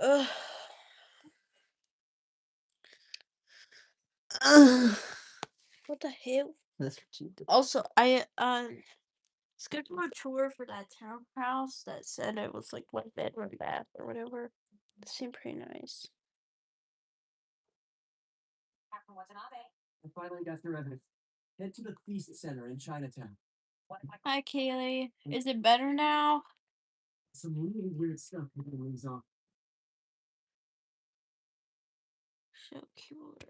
Ugh. Ugh. What the hell? That's what you do. Also, I scheduled a tour for that townhouse that said it was like 1 bedroom, bath, or whatever. It seemed pretty nice. I finally got their evidence. Head to the Feast Center in Chinatown. Hi, Kaylee. Is it better now? Some really weird stuff happening these off. Show keyword.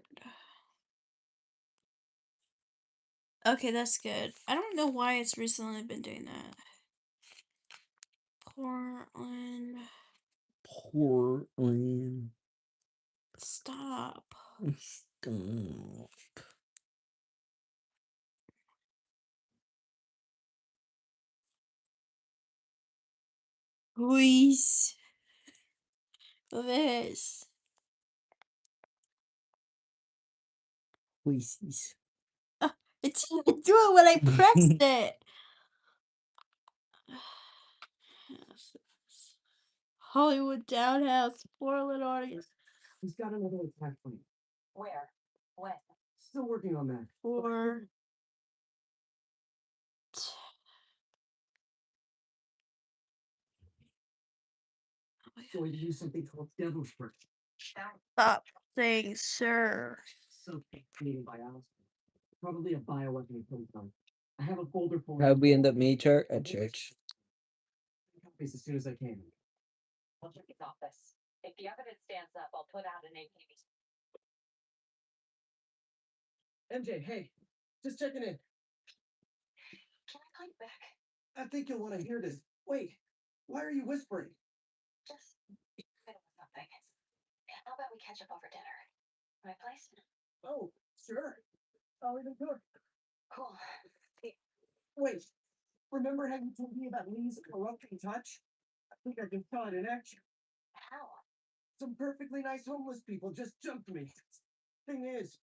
Okay, that's good. I don't know why it's recently been doing that. Portland. Portland. Stop. Stop. Please. This. Reese's. It didn't do it when I pressed it. Hollywood Townhouse, Portland audience. He's got another attack plan. Where? When? Still working on that. For So he used something called devil's fruit. stop saying sir. So created by Alice. Probably a bioweapon prototype. I have a folder full. How'd we end up meeting church at church? Copies as soon as I can. I'll check his office. If the evidence stands up, I'll put out an APB. MJ, hey, just checking in. Can I call you back? I think you'll want to hear this. Wait, why are you whispering? Just fiddle with something. How about we catch up over dinner? My place? Oh, sure. I'll even cook. Cool. Wait, remember how you told me about Lee's corrupting touch? I think I can tell it in action. How? Some perfectly nice homeless people just jumped me. Thing is,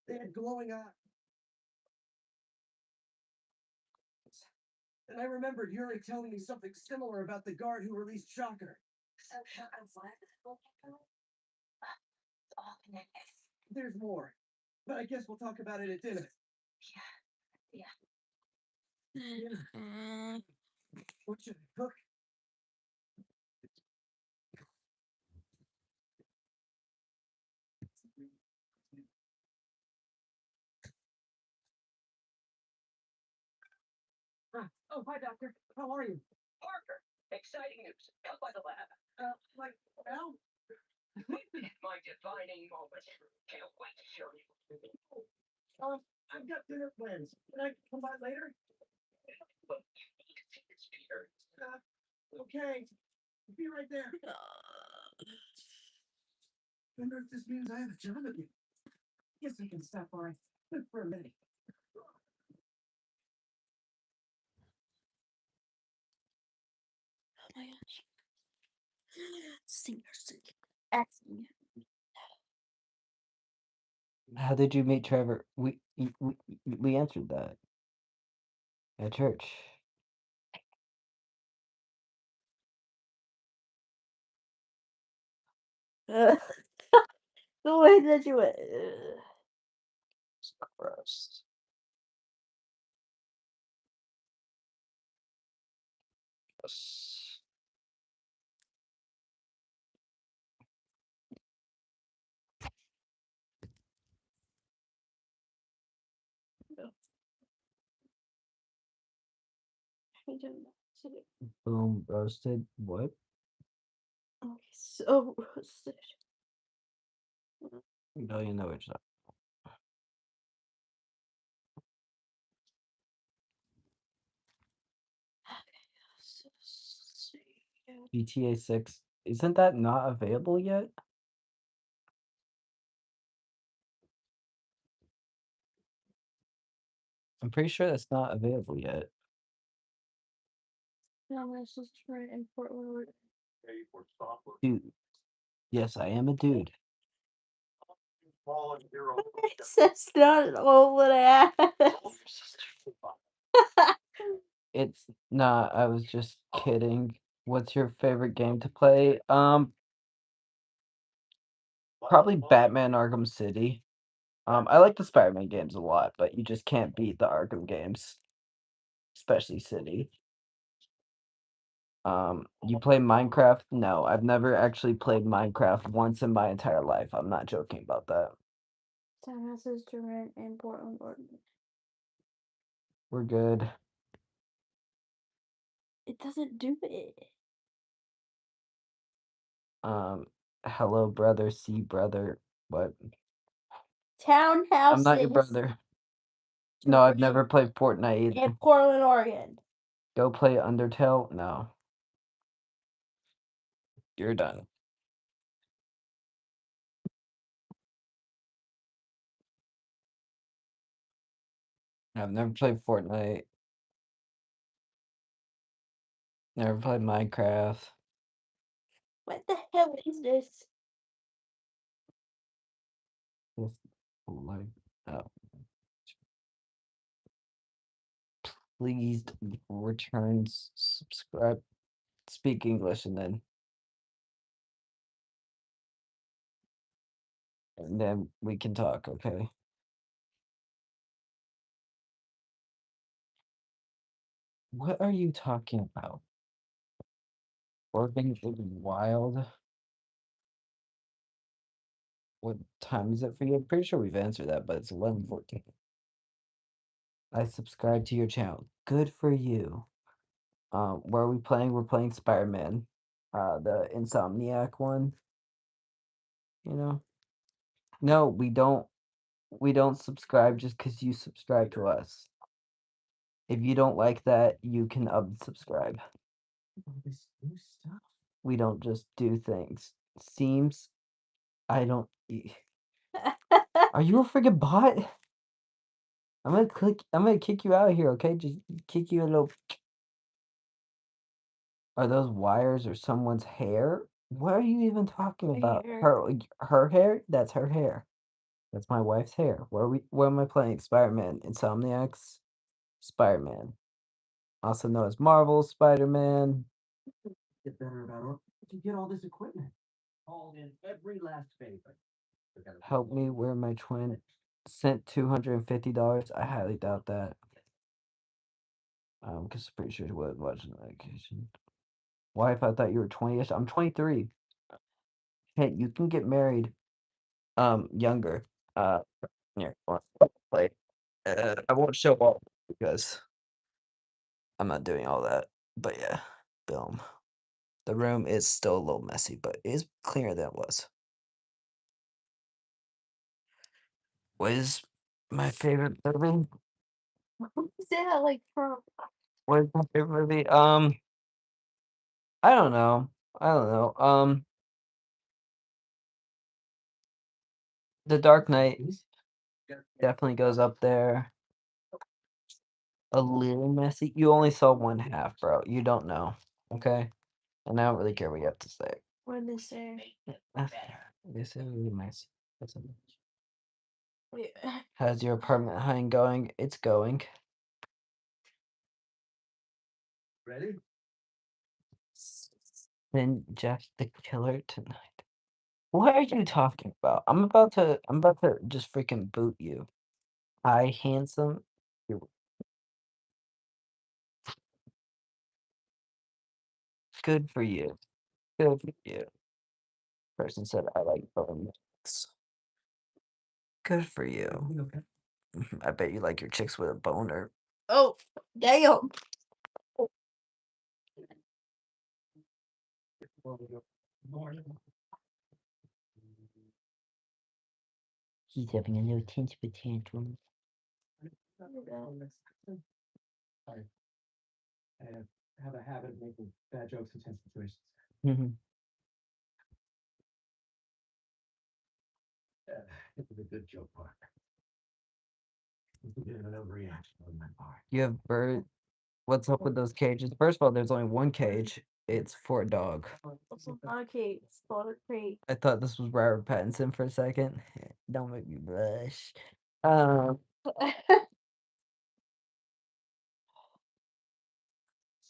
they had glowing eyes. And I remembered Yuri telling me something similar about the guard who released Shocker. So Shotgun's left this whole thing? It's all connected. There's more. But I guess we'll talk about it at dinner. Yeah. What should I cook? Oh, hi, Doctor. How are you? Parker, exciting news. Come by the lab. Like, well, My defining moment. Can't wait to show you. I've got dinner plans. Can I come by later? But you need to see this, Peter. Okay. Be right there. Wonder if this means I have a job again. Guess I can stop by for a minute. Oh my gosh. Singers acting. How did you meet Trevor? We answered that at church. The way that you went. It's gross. Gross. I don't know. Boom roasted. What? Okay, so roasted. No, you know it's not. GTA 6. Isn't that not available yet? I'm pretty sure that's not available yet. No, this is right in Portland. Dude. Yes, I am a dude. That's not all what I asked. It's not. I was just kidding. What's your favorite game to play? Probably Batman Arkham City. I like the Spider-Man games a lot, but you just can't beat the Arkham games, especially City. You play Minecraft? No, I've never actually played Minecraft once in my entire life. I'm not joking about that. Townhouses to rent in Portland, Oregon. We're good. It doesn't do it. Hello, brother, see brother. What? Townhouses. I'm not your brother. No, I've never played Fortnite either. In Portland, Oregon. Go play Undertale? No. You're done. I've never played Fortnite. Never played Minecraft. What the hell is this? Just like, oh. Please return, subscribe, speak English, and then we can talk, okay? What are you talking about? Oregon is wild. What time is it for you? I'm pretty sure we've answered that, but it's 11:14. I subscribe to your channel. Good for you. Where are we playing? We're playing Spider-Man. The Insomniac one. You know? No, we don't subscribe just because you subscribe to us. If you don't like that, you can unsubscribe. This new stuff. We don't just do things. Seems I don't. Are you a friggin' bot? I'm gonna kick you out of here, okay? Just kick you a little. Are those wires or someone's hair? What are you even talking about? Hair. Her hair? That's her hair. That's my wife's hair. Where am I playing? Spider-Man. Insomniacs. Spider-Man. Also known as Marvel Spider-Man. Get better about it. To get all this equipment. All in every last favor. Help me where my twin sent $250. I highly doubt that. Because I'm pretty sure he was watching the vacation. Wife, I thought you were 20ish. I'm 23. Hey, you can get married younger. Yeah, like I won't show off because I'm not doing all that. But yeah, boom. The room is still a little messy, but it is cleaner than it was. What is my favorite movie? Is that like from? What is my favorite movie? I don't know. I don't know. The Dark Knight definitely goes up there. A little messy. You only saw one half, bro. You don't know. Okay? And I don't really care what you have to say. What did they say? This is really messy. That's a- Yeah. How's your apartment hunting going? It's going. Ready? Then Jeff the Killer tonight. What are you talking about? I'm about to just freaking boot you. Hi, handsome. You're good for you. Good for you. Person said I like bones. Good for you. Okay. I bet you like your chicks with a boner. Oh, damn. He's having a little temper tantrum. I have a habit of making bad jokes in tense situations. It was a good joke, Parker. It's a bit of an overreaction on my part. You have bird. What's up with those cages? First of all, there's only one cage. It's for a dog. Okay, slaughter crate. I thought this was Robert Pattinson for a second. Don't make me blush. So,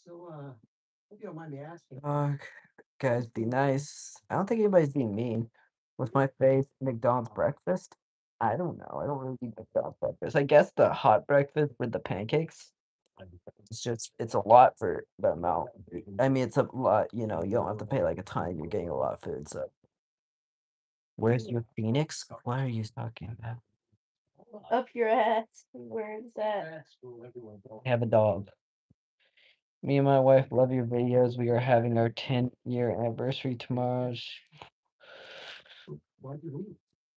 hope you don't mind me asking. Dog. Guys, be nice. I don't think anybody's being mean. What's my favorite McDonald's breakfast? I don't know. I don't really eat McDonald's breakfast. I guess the hot breakfast with the pancakes. It's a lot for the amount. I mean, it's a lot. You know, you don't have to pay like a ton. You're getting a lot of food. So, where's your Phoenix? What are you talking about? Up your ass. Where is that? I have a dog. Me and my wife love your videos. We are having our 10-year anniversary tomorrow.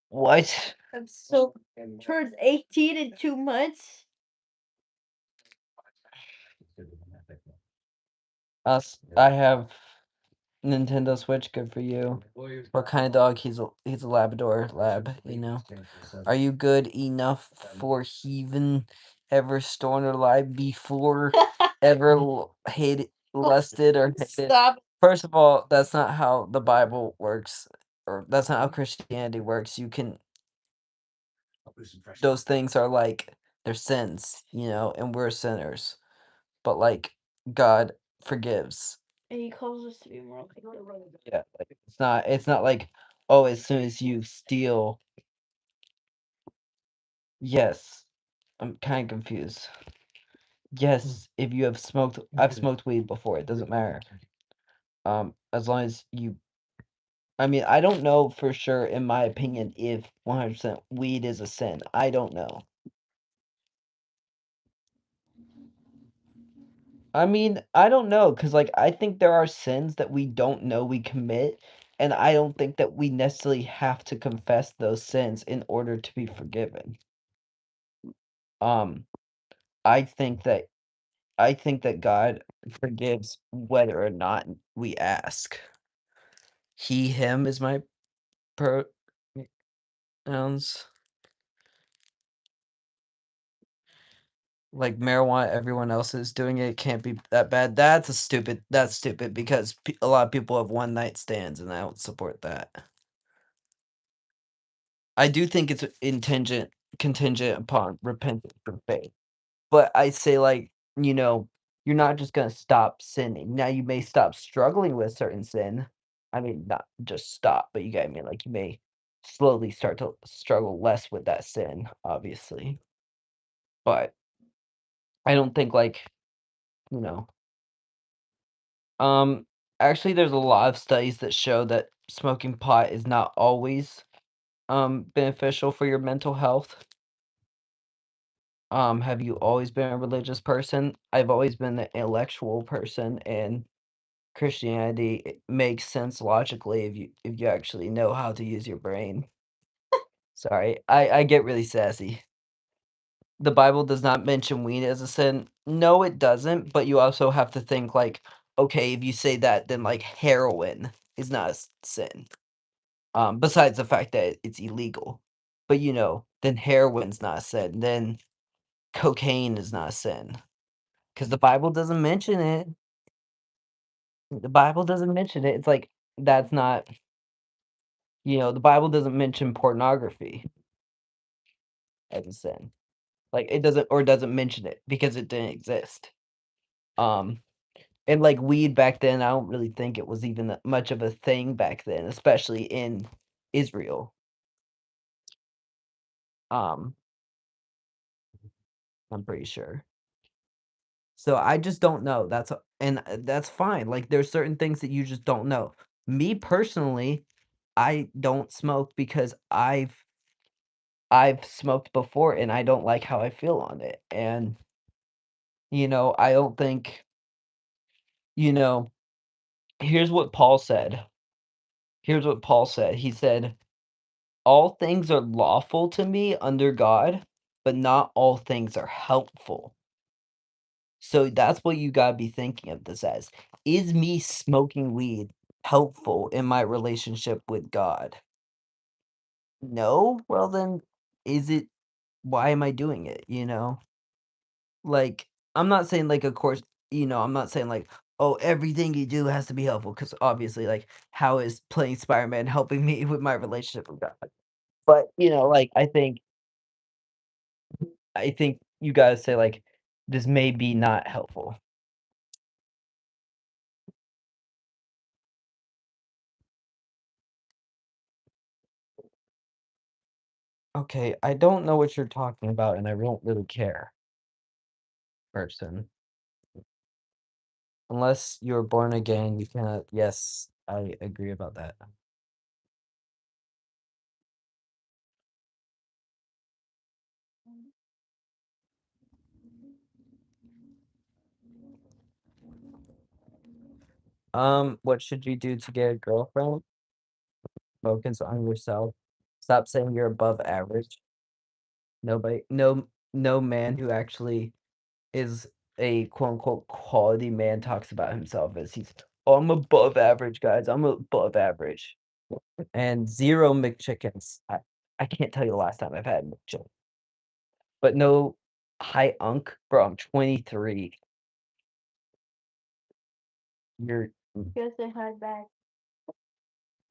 What? I'm so turns 18 in 2 months. I have Nintendo Switch. Good for you. What kind of dog? He's a Labrador lab. You know. Are you good enough for heathen ever stormed or lied before ever hated, lusted or hated? Stop. First of all, that's not how the Bible works, or that's not how Christianity works. You can those things are like they're sins, you know, and we're sinners. But like God forgives. And he calls us to be more like him. Yeah, like it's not like, oh, as soon as you steal. Yes. I'm kind of confused. Yes, if you have smoked I've smoked weed before, it doesn't matter. As long as you I mean, I don't know for sure, in my opinion, if 100% weed is a sin. I don't know. I mean, I don't know, because, like, I think there are sins that we don't know we commit, and I don't think that we necessarily have to confess those sins in order to be forgiven. Um, I think that God forgives whether or not we ask. He, him is my pronouns. Like marijuana, everyone else is doing it. Can't be that bad. That's stupid because a lot of people have one night stands, and I don't support that. I do think it's contingent upon repentance from faith. But I say, like, you know, you're not just gonna stop sinning. Now you may stop struggling with certain sin. I mean, not just stop, but you get me. Like, you may slowly start to struggle less with that sin, obviously. But I don't think, like, you know, um, actually, there's a lot of studies that show that smoking pot is not always beneficial for your mental health. Have you always been a religious person? I've always been an intellectual person, and Christianity it makes sense logically if you actually know how to use your brain. Sorry, I get really sassy. The Bible does not mention weed as a sin. No, it doesn't, but you also have to think like, okay, if you say that, then like heroin is not a sin. Besides the fact that it's illegal. But you know, then heroin's not a sin. Then cocaine is not a sin. Because the Bible doesn't mention it. The Bible doesn't mention it. It's like that's not, you know, the Bible doesn't mention pornography as a sin. Like it doesn't mention it because it didn't exist. Um and like weed back then, I don't really think it was even that much of a thing back then, especially in Israel. Um I'm pretty sure. So I just don't know. That's fine. Like there's certain things that you just don't know. Me personally, I don't smoke because I've smoked before and I don't like how I feel on it. And you know, I don't think, you know, here's what Paul said. Here's what Paul said. He said, "All things are lawful to me under God, but not all things are helpful." So that's what you gotta be thinking of this as. Is me smoking weed helpful in my relationship with God? No? Well, then, is it why am I doing it, you know? Like, I'm not saying, like, of course, you know, I'm not saying, like, "Oh, everything you do has to be helpful," because obviously, like, how is playing Spider-Man helping me with my relationship with God? But, you know, like, I think you gotta say, like, "This may be not helpful." Okay, I don't know what you're talking about, and I don't really care, person. Unless you're born again, you cannot. Yes, I agree about that. What should you do to get a girlfriend? Focus on yourself. Stop saying you're above average. No man who actually is a quote unquote quality man talks about himself as oh, I'm above average, guys. I'm above average. And zero McChickens. I can't tell you the last time I've had McChicken. But no high unk, bro. I'm 23. You're Guess they hide back,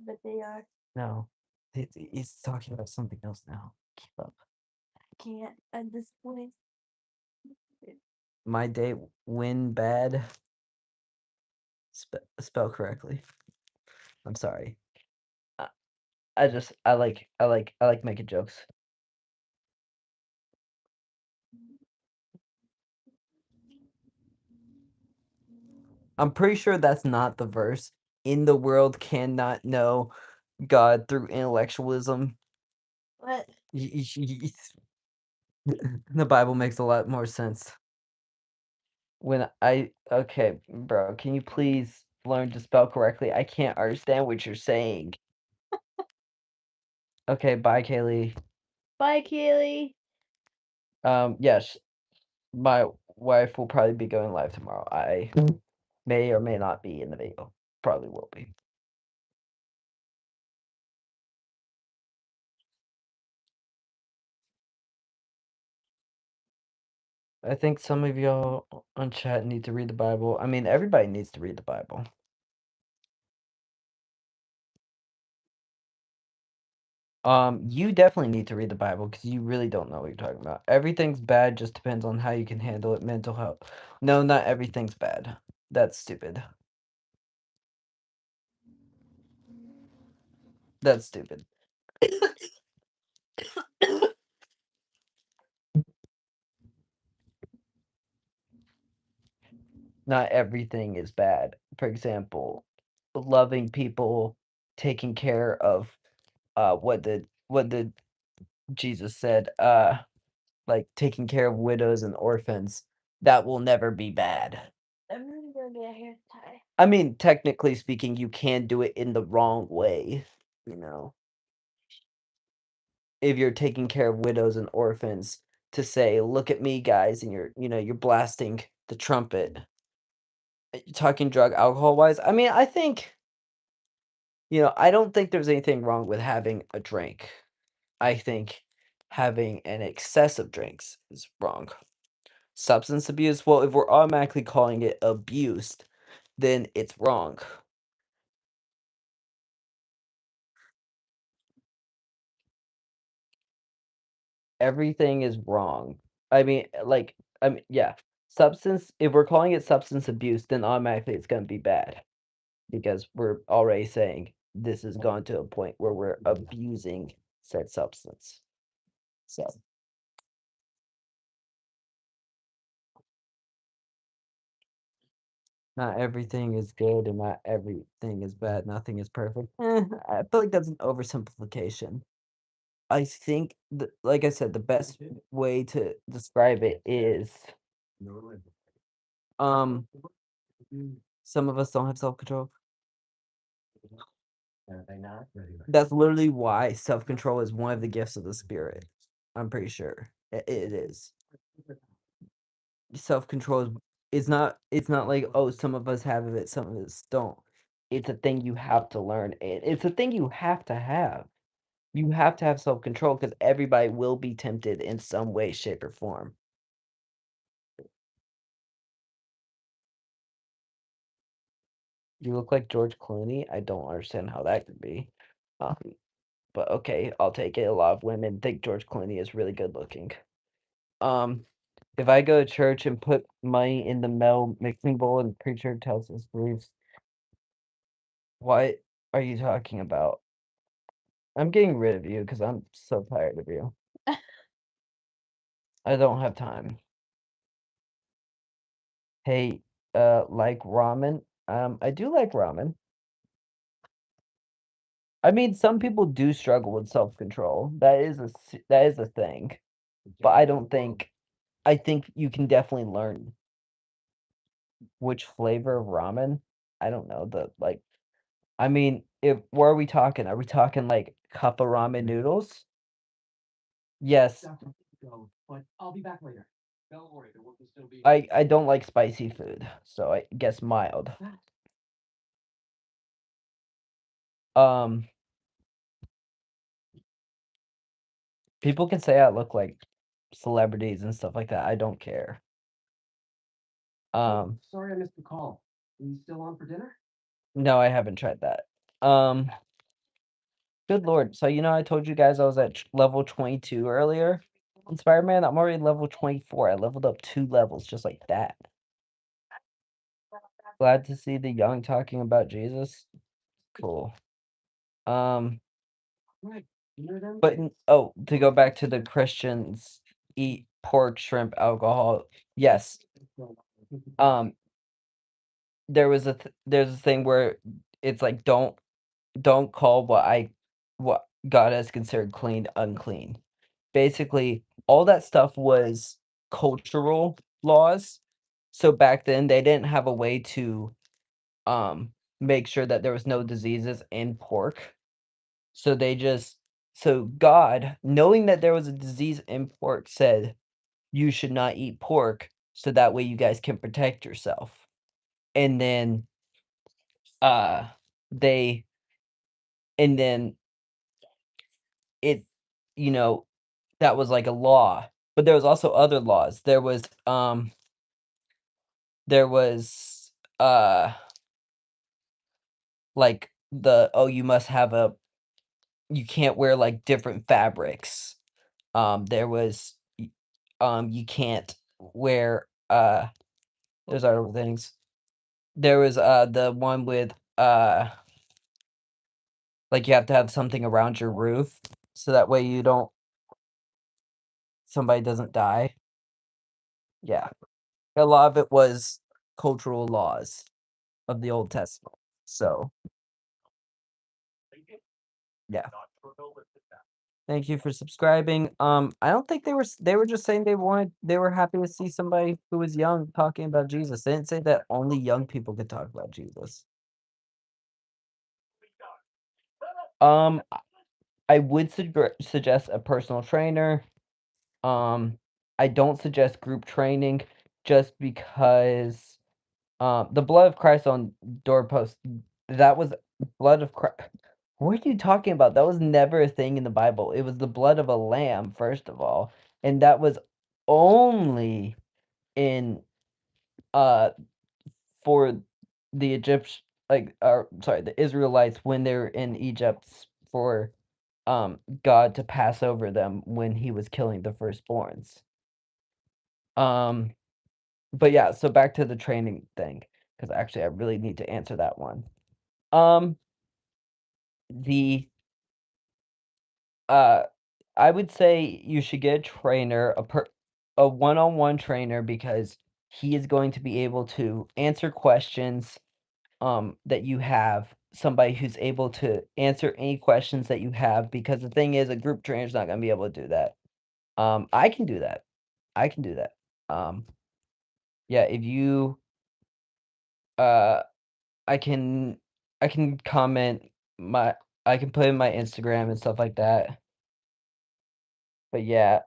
but they are. no. He's talking about something else now. Keep up. I can't at this point. My date win bad. Spell correctly. I'm sorry. I, I like making jokes. I'm pretty sure that's not the verse. In the world cannot know God through intellectualism. What? The Bible makes a lot more sense. Okay, bro, can you please learn to spell correctly? I can't understand what you're saying. Okay, bye, Kaylee. Bye, Keely. Yes, my wife will probably be going live tomorrow. I may or may not be in the video. Probably will be. I think some of y'all on chat need to read the Bible. I mean, everybody needs to read the Bible. You definitely need to read the Bible because you really don't know what you're talking about. Everything's bad, just depends on how you can handle it. Mental health. No, not everything's bad. That's stupid. That's stupid. Not everything is bad. For example, loving people, taking care of what did Jesus said, like taking care of widows and orphans, that will never be bad. I'm gonna go get a hair tie. I mean, technically speaking, you can do it in the wrong way, you know. If you're taking care of widows and orphans to say, "Look at me, guys," and you're blasting the trumpet, talking drug alcohol wise. I mean, I think, I don't think there's anything wrong with having a drink. I think having an excess of drinks is wrong. Substance abuse, well, if we're automatically calling it abuse, then it's wrong. Everything is wrong. I mean, yeah. If we're calling it substance abuse, then automatically it's going to be bad because we're already saying this has gone to a point where we're abusing said substance. So, not everything is good and not everything is bad. Nothing is perfect. I feel like that's an oversimplification. I think, like I said, the best way to describe it is, um, some of us don't have self control. That's literally why self control is one of the gifts of the spirit. I'm pretty sure it is. Self control is not. It's not like, oh, some of us have it, some of us don't. It's a thing you have to learn. It's a thing you have to have. You have to have self control because everybody will be tempted in some way, shape, or form. You look like George Clooney. I don't understand how that could be. Um, but okay, I'll take it. A lot of women think George Clooney is really good looking. Um, if I go to church and put money in the metal mixing bowl and the preacher tells his beliefs, what are you talking about? I'm getting rid of you because I'm so tired of you. I don't have time. Hey, like ramen? I do like ramen. I mean, some people do struggle with self-control. That is a thing. But I think you can definitely learn which flavor of ramen. I don't know, I mean, if what are we talking? Are we talking like cup of ramen noodles? Yes. Go, but I'll be back later. Don't worry, the work will still be. I don't like spicy food, so I guess mild. Um, people can say I look like celebrities and stuff like that. I don't care. Sorry I missed the call. Are you still on for dinner? No, I haven't tried that. Um, good lord. So I told you guys I was at level 22 earlier in Spider-Man. I'm already level 24. I leveled up 2 levels just like that. Glad to see the young talking about Jesus. Cool. Right. You know them? But to go back to the Christians eat pork, shrimp, alcohol. Yes. There's a thing where it's like don't call what God has considered clean unclean. Basically, all that stuff was cultural laws. So back then they didn't have a way to make sure that there was no diseases in pork. So so God, knowing that there was a disease in pork, said you should not eat pork so that way you guys can protect yourself. And then uh they and then it you know that was like a law. But there was also other laws. There was like you must have you can't wear like different fabrics. There was you can't wear there's other things. There was the one with like you have to have something around your roof so that way somebody doesn't die. Yeah. A lot of it was cultural laws of the Old Testament. So, yeah. Thank you for subscribing. I don't think they were just saying they were happy to see somebody who was young talking about Jesus. They didn't say that only young people could talk about Jesus. Um, I would suggest a personal trainer. I don't suggest group training just because the blood of Christ on doorpost, that was blood of Christ. What are you talking about? That was never a thing in the Bible. It was the blood of a lamb, first of all, and that was only in uh for the Egyptian the Israelites when they're in Egypt for God to pass over them when he was killing the firstborns. But yeah, so back to the training thing, because actually I really need to answer that one. Um, the I would say you should get a trainer, a one-on-one trainer, because he is going to be able to answer questions that you have. Somebody who's able to answer any questions that you have, because the thing is, a group trainer is not going to be able to do that. I can do that. I can do that. Yeah, if you uh I can I can comment my I can put in my Instagram and stuff like that. But yeah,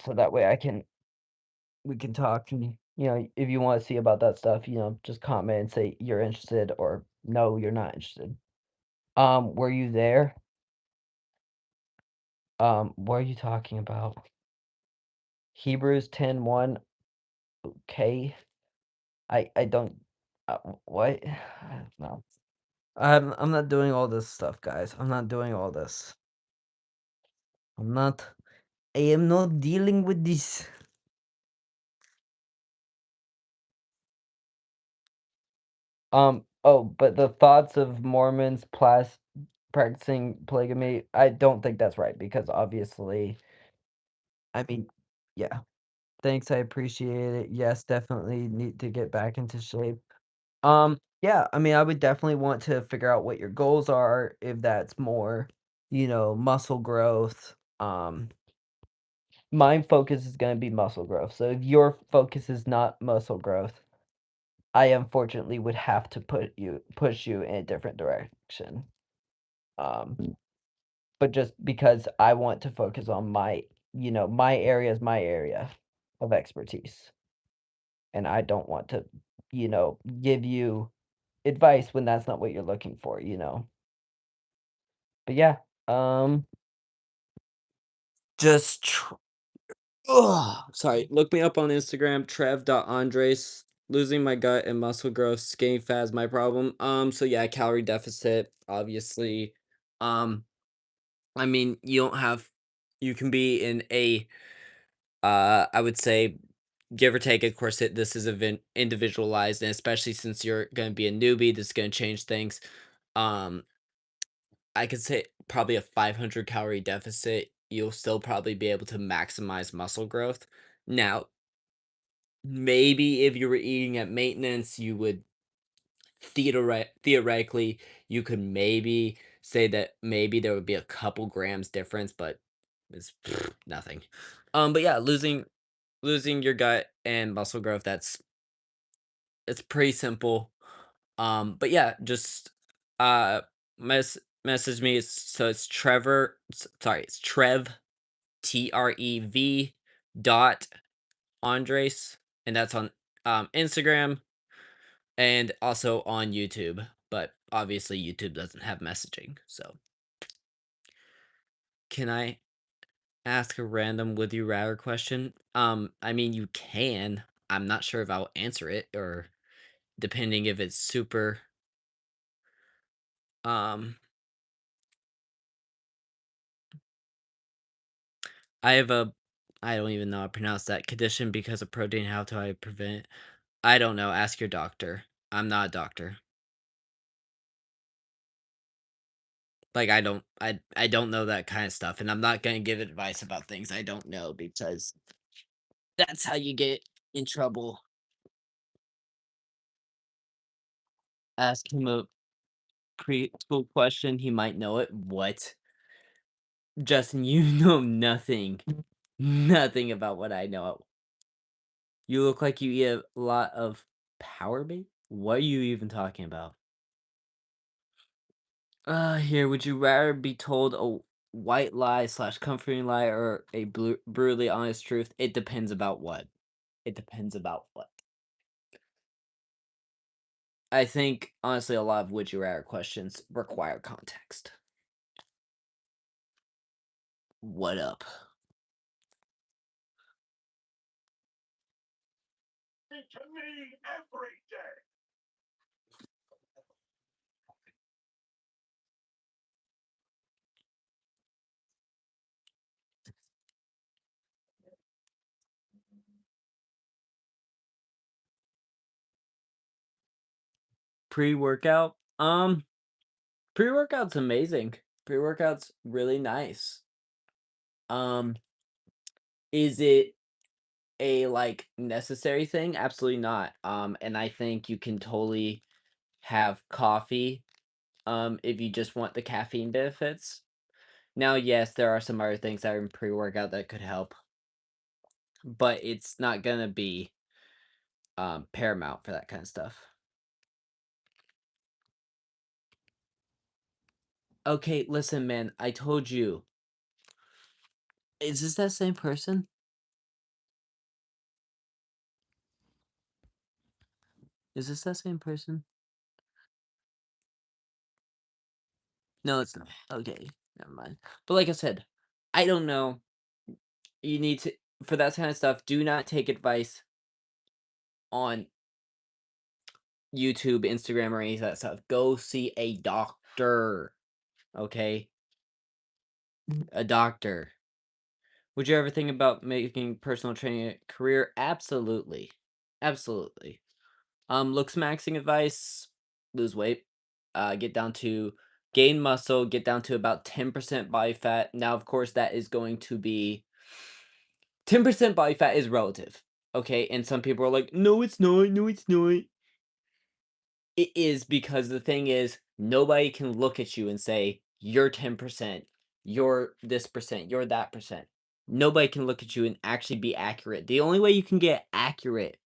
so that way we can talk, and if you want to see about that stuff, just comment and say you're interested or no, you're not interested. Were you there? What are you talking about? Hebrews 10:1. Okay. I don't what? No. I'm not doing all this stuff, guys. I'm not doing all this. I'm not I am not dealing with this. Oh, but the thoughts of Mormons practicing polygamy. I don't think that's right because obviously, I mean, yeah. Thanks, I appreciate it. Yes, definitely need to get back into shape. Yeah, I mean, I would definitely want to figure out what your goals are, if that's more, muscle growth. My focus is going to be muscle growth. So if your focus is not muscle growth, I unfortunately would have to push you in a different direction. But just because I want to focus on my area is my area of expertise. And I don't want to, give you advice when that's not what you're looking for. But yeah, just sorry, look me up on Instagram, trev.andres. Losing my gut and muscle growth, skinny fat is my problem. So yeah, calorie deficit, obviously. Um, I mean, you can be in a, I would say, give or take, of course, this is individualized, and especially since you're going to be a newbie, this is going to change things. Um, I could say probably a 500 calorie deficit, you'll still probably be able to maximize muscle growth. Now, maybe if you were eating at maintenance, you would theoretically, you could maybe say that maybe there would be a couple grams difference, but it's nothing. But yeah, losing your gut and muscle growth, it's pretty simple. But yeah, just uh message me. So it's sorry, it's Trev, TREV dot Andres, and that's on Instagram and also on YouTube. But obviously YouTube doesn't have messaging. So can I ask a random would you rather question? I mean you can. I'm not sure if I'll answer it, or depending if it's super um I have a I don't even know how to pronounce that condition because of protein. How do I prevent it? I don't know. Ask your doctor. I'm not a doctor. Like I don't know that kind of stuff, and I'm not gonna give advice about things I don't know because that's how you get in trouble. Ask him a preschool question. He might know it. What? Justin, you know nothing. Nothing about what I know. You look like you eat a lot of power bait. What are you even talking about? Here, would you rather be told a white lie slash comforting lie or a brutally honest truth? It depends about what. It depends about what. I think, honestly, a lot of would you rather questions require context. What up? To me every day. Pre-workout? Pre-workout's amazing. Pre-workout's really nice. Um, is it a like necessary thing? Absolutely not. And I think you can totally have coffee if you just want the caffeine benefits. Now, yes, there are some other things that are in pre-workout that could help, but it's not gonna be paramount for that kind of stuff. Okay, listen, man, I told you. Is this that same person? Is this that same person? No, it's not. Okay, never mind. But like I said, I don't know. You need to, for that kind of stuff, do not take advice on YouTube, Instagram, or any of that stuff. Go see a doctor. Okay? A doctor. Would you ever think about making personal training a career? Absolutely. Absolutely. Looks maxing advice, lose weight. Get down to gain muscle, get down to about 10% body fat. Now, of course, that is going to be 10% body fat is relative. Okay. And some people are like, no, it's not. No, it's not. It is because the thing is, nobody can look at you and say, you're 10%, you're this percent, you're that percent. Nobody can look at you and actually be accurate. The only way you can get accurate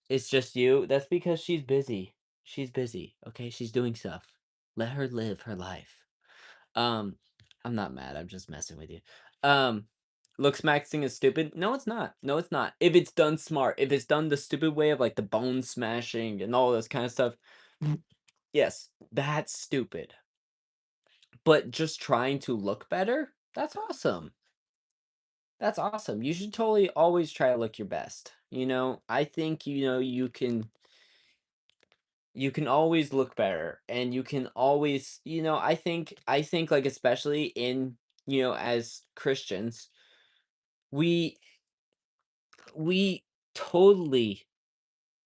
is just you. That's because she's busy. She's busy. Okay. She's doing stuff. Let her live her life. Um, I'm not mad. I'm just messing with you. Um, Look smacking is stupid. No, it's not. No, it's not. If it's done smart, if it's done the stupid way of like the bone smashing and all this kind of stuff, yes, that's stupid. But just trying to look better, that's awesome. That's awesome. You should totally always try to look your best. I think you can always look better and you can always, I think like especially in, as Christians, we we totally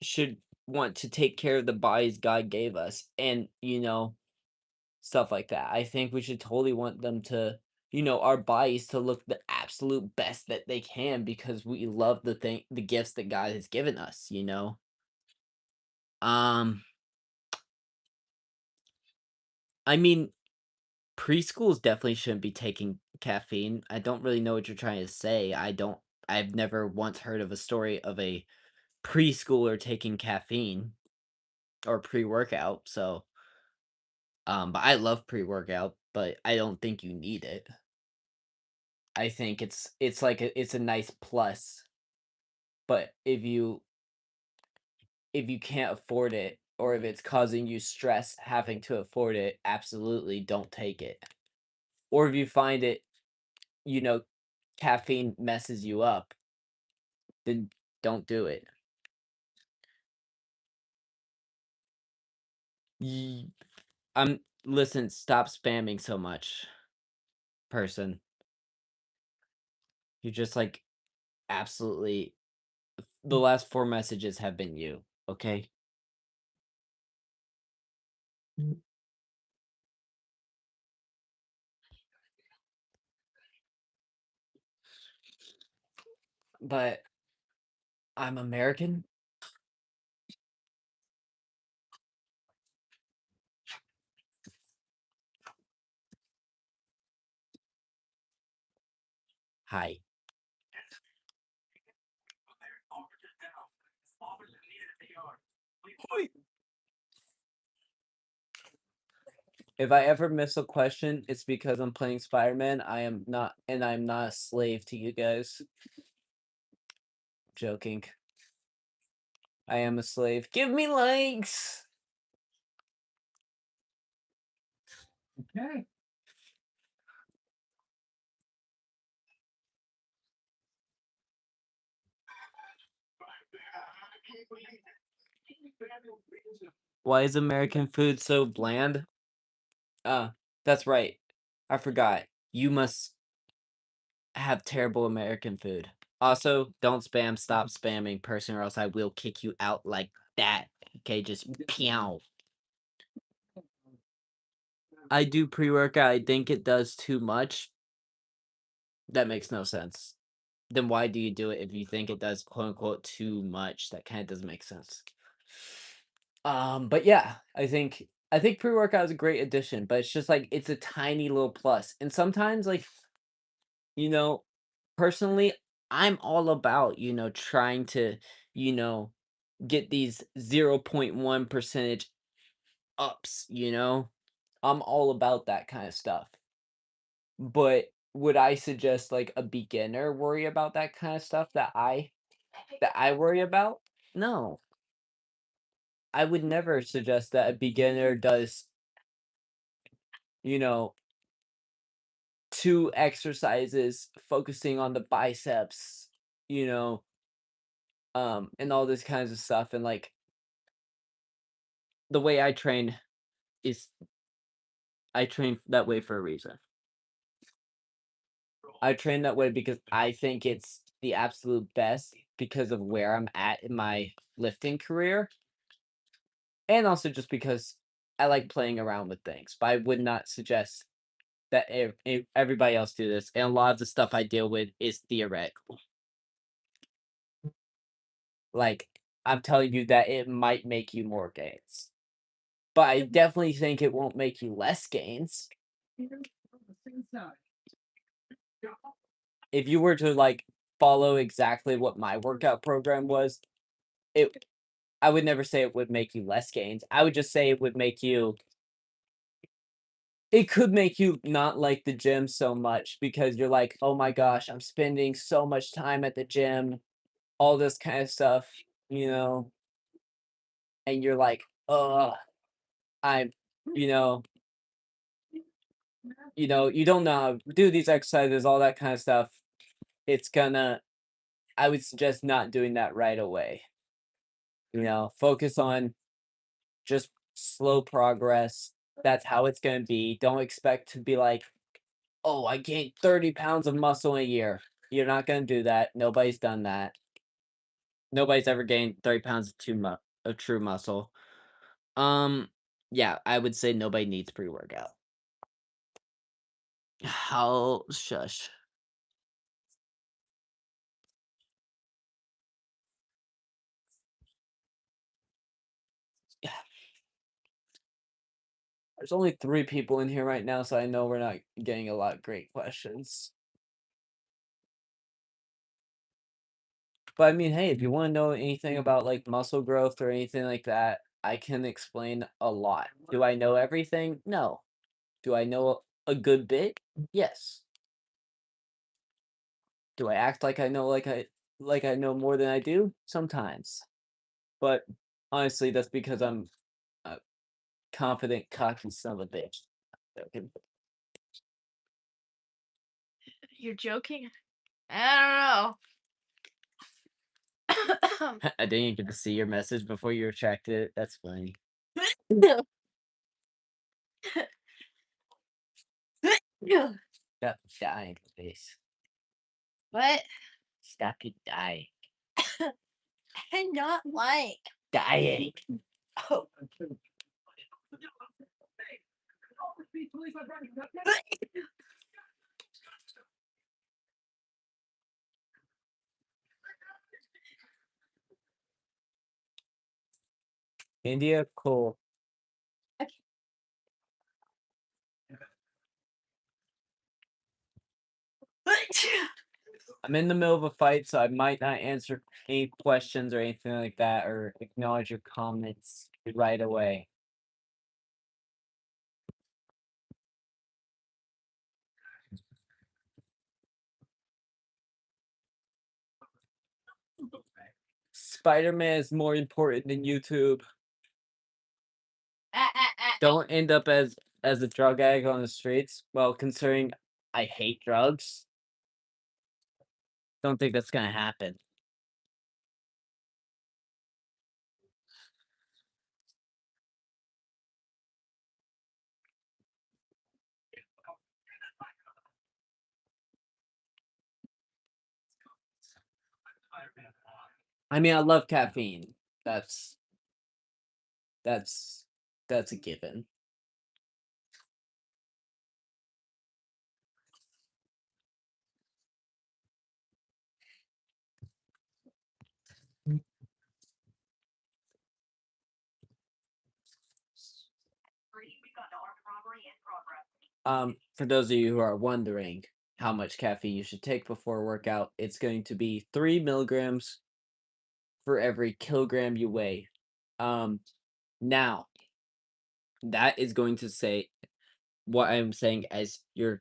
should want to take care of the bodies God gave us and, stuff like that. I think we should totally want them to, our bodies to look the absolute best that they can because we love the gifts that God has given us. Um I mean, preschools definitely shouldn't be taking caffeine. I don't really know what you're trying to say. I've never once heard of a story of a preschooler taking caffeine or pre-workout. So, but I love pre-workout, but I don't think you need it. I think it's like it's a nice plus, but if you can't afford it or if it's causing you stress having to afford it, absolutely don't take it. Or if you find it, you know, caffeine messes you up, then don't do it. Ye- Listen, stop spamming so much, person. You're just like absolutely the last four messages have been you, okay? But I'm American. Hi. If I ever miss a question, it's because I'm playing Spider-Man. I'm not a slave to you guys. Joking. I am a slave. Give me likes. Okay. Why is American food so bland? That's right. I forgot. You must have terrible American food. Also, don't spam, stop spamming, person, or else I will kick you out like that. Okay, just pew. I do pre-workout. I think it does too much. That makes no sense. Then why do you do it if you think it does quote unquote too much? That kind of doesn't make sense. But yeah, I think pre-workout is a great addition, but it's just like it's a tiny little plus. And sometimes like, you know, personally, I'm all about, trying to, you know, get these 0.1 percentage ups. I'm all about that kind of stuff. But would I suggest like a beginner worry about that kind of stuff that I worry about? No. I would never suggest that a beginner does, you know, two exercises focusing on the biceps, you know, and all this kinds of stuff. And like the way is I train that way for a reason. I train that way because I think it's the absolute best because of where I'm at in my lifting career. And also just because I like playing around with things, but I would not suggest that if everybody else do this. And a lot of the stuff I deal with is theoretical. Like, I'm telling you that it might make you more gains. But I definitely think it won't make you less gains. If you were to like follow exactly what my workout program was, I would never say it would make you less gains. I would just say it would make you it could make you not like the gym so much because you're like, "Oh my gosh, I'm spending so much time at the gym," all this kind of stuff, you know, and you're like, "Ugh, I'm," you know, you don't know how to do these exercises, all that kind of stuff. It's gonna I would suggest not doing that right away. Focus on just slow progress. That's how it's gonna be. Don't expect to be like, "Oh, I gained 30 pounds of muscle in a year." You're not gonna do that. Nobody's done that. Nobody's ever gained 30 pounds of true muscle. Um, yeah, I would say nobody needs pre-workout. How shush. Yeah. There's only 3 people in here right now, so I know we're not getting a lot of great questions. But I mean, hey, if you wanna know anything about, like, muscle growth or anything like that, I can explain a lot. Do I know everything? No. Do I know a good bit? Yes. Do I act like I know more than I do? Sometimes. But honestly, that's because I'm a confident, cocky son of a bitch. Joking. You're joking? I don't I didn't even get to see your message before you retracted it. That's funny. know. Stop dying, please. What? Stop it dying. I'm not like. Dying. Oh. India, cool. I'm in the middle of a fight, so I might not answer any questions or anything like that or acknowledge your comments right away. Spider-Man is more important than YouTube. Don't end up as a drug addict on the streets. Well, considering I hate drugs, don't think that's gonna happen. I mean, I love caffeine. That's that's a given. For those of you who are wondering how much caffeine you should take before a workout, it's going to be 3 milligrams for every kilogram you weigh. Now that is going to say what I'm saying as your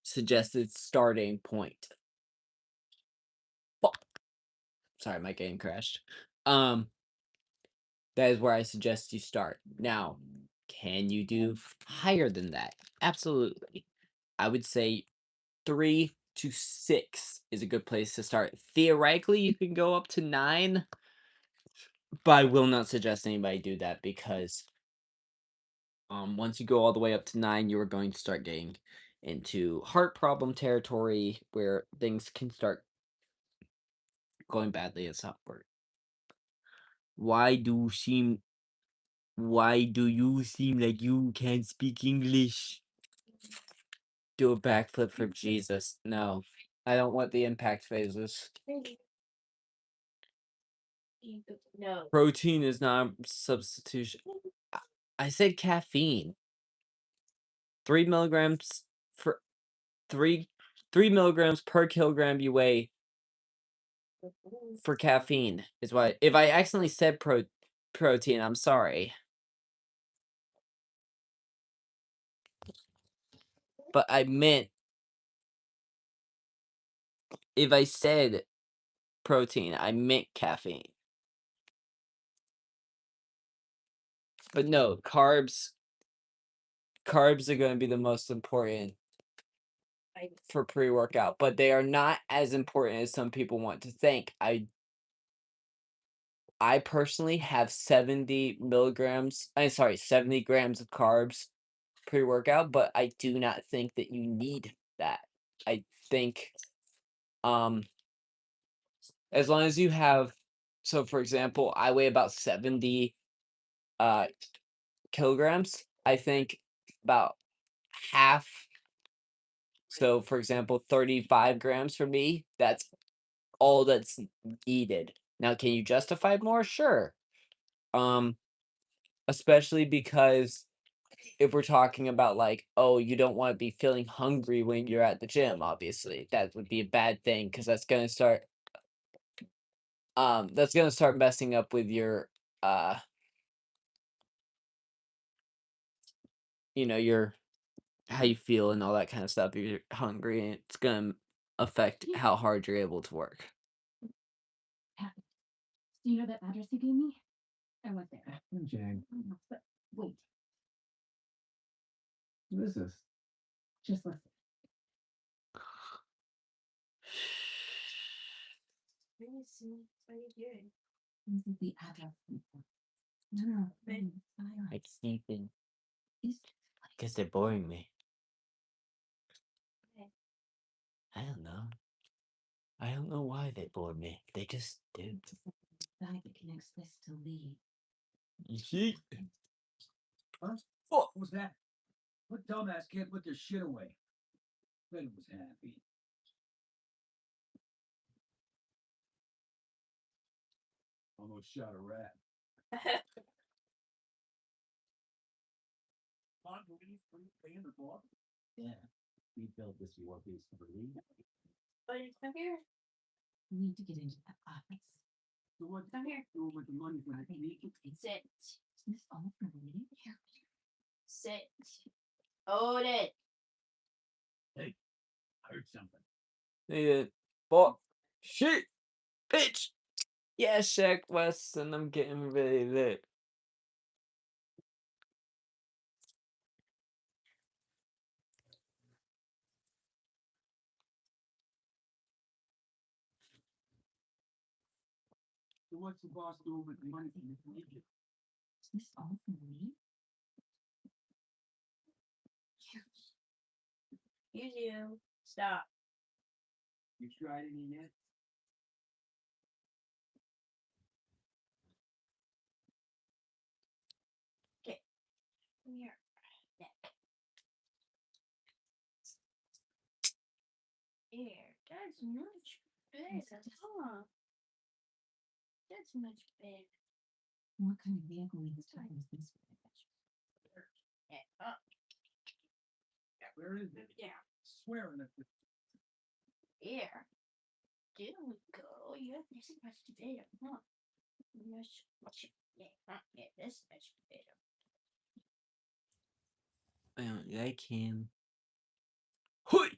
suggested starting point. Fuck. Sorry, my game crashed. That is where I suggest you start. Now, can you do higher than that? Absolutely. I would say 3 to 6 is a good place to start. Theoretically, you can go up to 9, but I will not suggest anybody do that because once you go all the way up to 9, you are going to start getting into heart problem territory where things can start going badly at some point. Why do seem Why do you seem like you can't speak English? Do a backflip for Jesus. No. I don't want the impact phases. No. Protein is not a substitution. I said caffeine. 3 milligrams for 3 milligrams per kilogram you weigh for caffeine is what. If I accidentally said protein, I'm sorry. But I meant if I said protein, I meant caffeine. But no, carbs are going to be the most important for pre-workout, but they are not as important as some people want to think. I personally have 70 grams of carbs pre-workout, but I do not think that you need that. I think as long as you have, so for example, I weigh about 70 kilograms. I think about half, so for example 35 grams for me, that's all that's needed. Now can you justify more? Sure. Especially because if we're talking about like, oh, you don't want to be feeling hungry when you're at the gym, obviously that would be a bad thing, because that's going to start messing up with your your how you feel and all that kind of stuff. If you're hungry, and it's going to affect how hard you're able to work. Happened. Do you know that address you gave me? I went there. Jane, But wait, what is this? just listen. What are you doing? This is the address. No. Wait. Like sleeping, Is because they're boring me. Okay. I don't know. I don't know why they bore me. They just do. that connects this to Lee. Yeet. Huh? Fuck. What was that? What dumbass can't put their shit away? Ben was happy. Almost shot a rat. Yeah. We built this war piece for Lee. Oh, you come here? We need to get into that office. So what? Come here. Do with the money for that Lee? Sit. Is this all for Lee? Here. Sit. Hold it. Hey, I heard something. Yeah. Fuck. Shit. Bitch. Yeah, Shaq West, and I'm getting really lit. So what's the boss doing with the money from the Lee? Is this all for Lee? You. Stop. You tried any yet? Come here. Neck. Here. That's much better. Huh? That's much better. What kind of vehicle needs to use this for? Yeah. Up. Where is it? Yeah. Swearing at the Here. There we go. Yeah, this is much better. Huh? Yes. Yeah. Huh? Yeah, this is much better. I don't like him. Hui!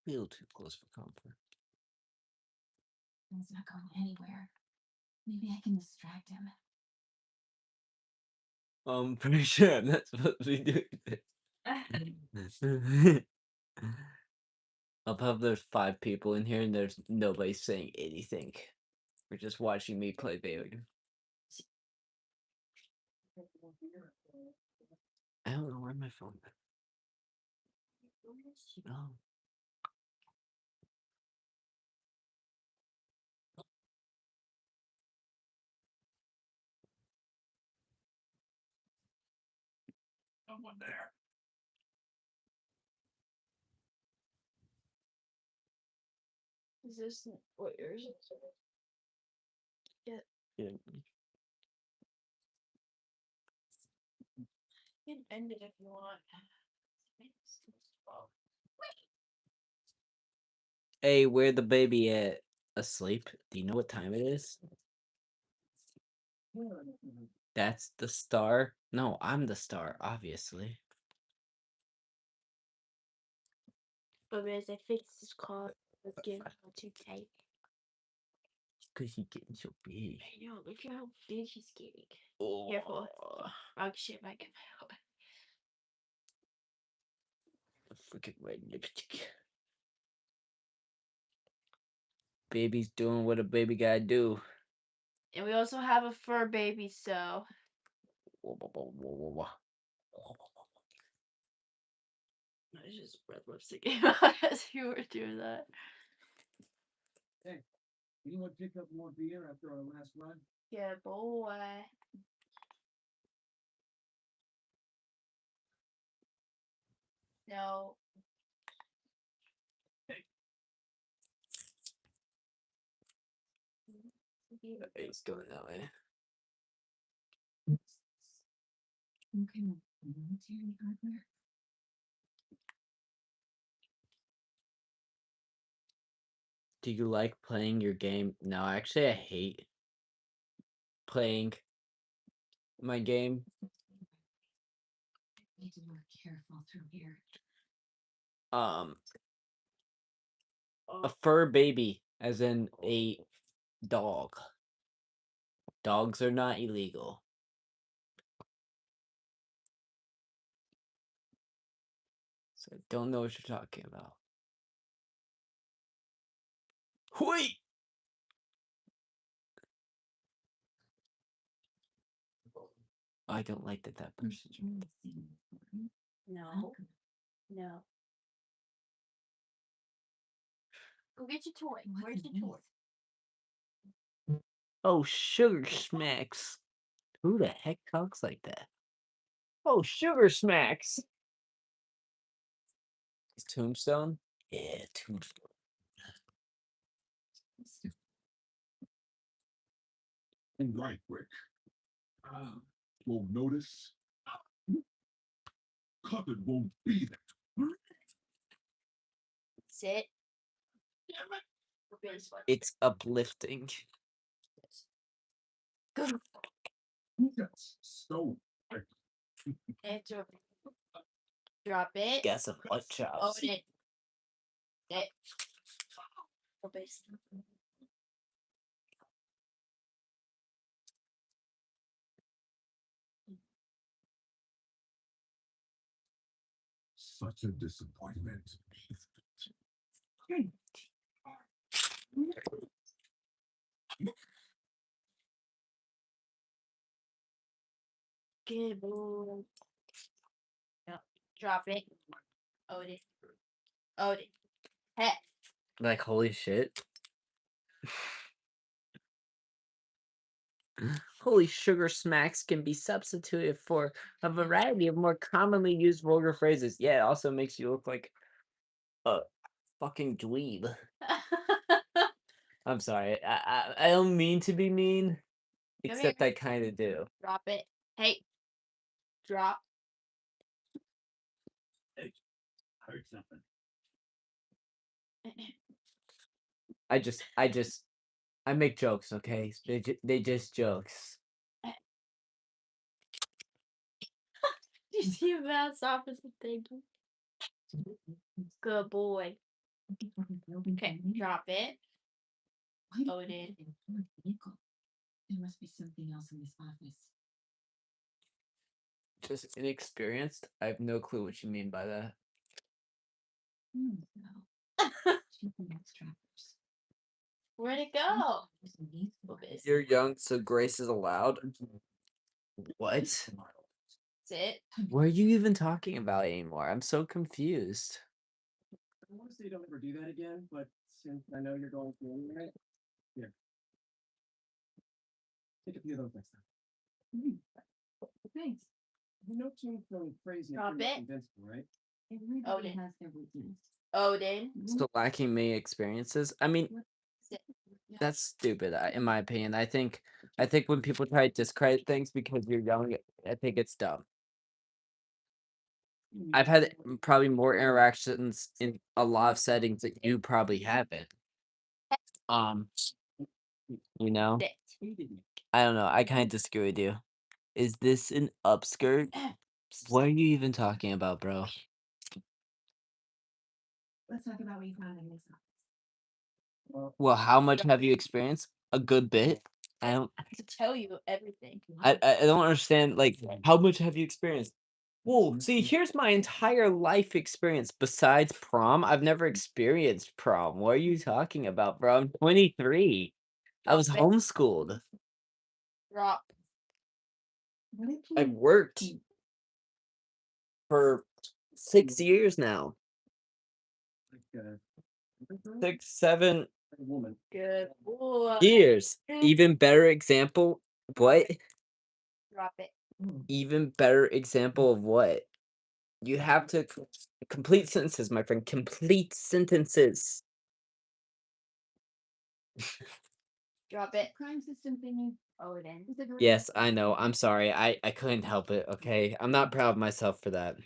A little too close for comfort. He's not going anywhere. Maybe I can distract him. I'm pretty sure I'm not supposed to be doing this. Above there's 5 people in here and there's nobody saying anything. We're just watching me play video game. I don't know where my phone is. Oh. Someone there. Is this what yours is? Yeah. You can end it if you want. Hey, where the baby at? Asleep? Do you know what time it is? That's the star? No, I'm the star, obviously. But as I fix this car, let's get too tight. Because he's getting so big. I know, look at how big he's getting. Oh. Careful. Frog shit might come out. Freaking red lipstick. Baby's doing what a baby gotta do. And we also have a fur baby, so. I just red lipstick as you were doing that. Hey, anyone pick up more beer after our last run? Yeah, boy. No. He's going that way. Okay, military hardware. Do you like playing your game? No, actually, I hate playing my game. Need to be more careful through here. A fur baby, as in a dog. Dogs are not illegal. So I don't know what you're talking about. Wait! I don't like that person. No. No. Go get your toy. Where's your toy? Oh, Sugar Smacks. Who the heck talks like that? Oh, Sugar Smacks. Tombstone? Yeah, Tombstone. Right, Rick. Won't notice. Cupboard won't be there. Sit. It's uplifting. Go. Yes, so. And drop it. Got some butt chops. Own it. Sit. Go base. Such a disappointment. Good boy. No. Drop it. Own it. Own it. Heck. Like, holy shit. Holy Sugar Smacks can be substituted for a variety of more commonly used vulgar phrases. Yeah, it also makes you look like a fucking dweeb. I'm sorry. I don't mean to be mean, Come except here. I kind of do. Drop it. Hey. Drop. Heard something. I make jokes, okay? They just jokes. You see that's opposite thinking. Good boy. Okay, drop it. Own it. Vehicle. There must be something else in this office. Just inexperienced. I have no clue what you mean by that. No. Chicken extractors. Where'd it go? You're young, so grace is allowed. What? Sit. What are you even talking about anymore? I'm so confused. I want to say don't ever do that again, but since I know you're going to anyway, here. Take a few of those next time. Thanks. You know King's going crazy. Drop it. Invincible, right? Odin. has their weakness. Odin. Still lacking many experiences. I mean, that's stupid. In my opinion, I think when people try to discredit things because you're young, I think it's dumb. I've had probably more interactions in a lot of settings that you probably haven't. You know, Sit. I don't know. I kind of disagree with you. Is this an upskirt? What are you even talking about, bro? Let's talk about what you found in this house. Well, how much have you experienced? A good bit. I don't. I could tell you everything. I don't understand. Like, how much have you experienced? Well, see, here's my entire life experience. Besides prom, I've never experienced prom. What are you talking about, bro? I'm 23. I was Drop it. homeschooled. Drop. What did I've you worked for 6 years now. Like, 6, 7 a woman. Good boy. years. Even better example. What? Drop it. Even better example of what? You have to complete sentences, my friend. Complete sentences. Drop it. crime system thingy? Odin. Is it real? Yes, I know. I'm sorry. I couldn't help it. Okay, I'm not proud of myself for that.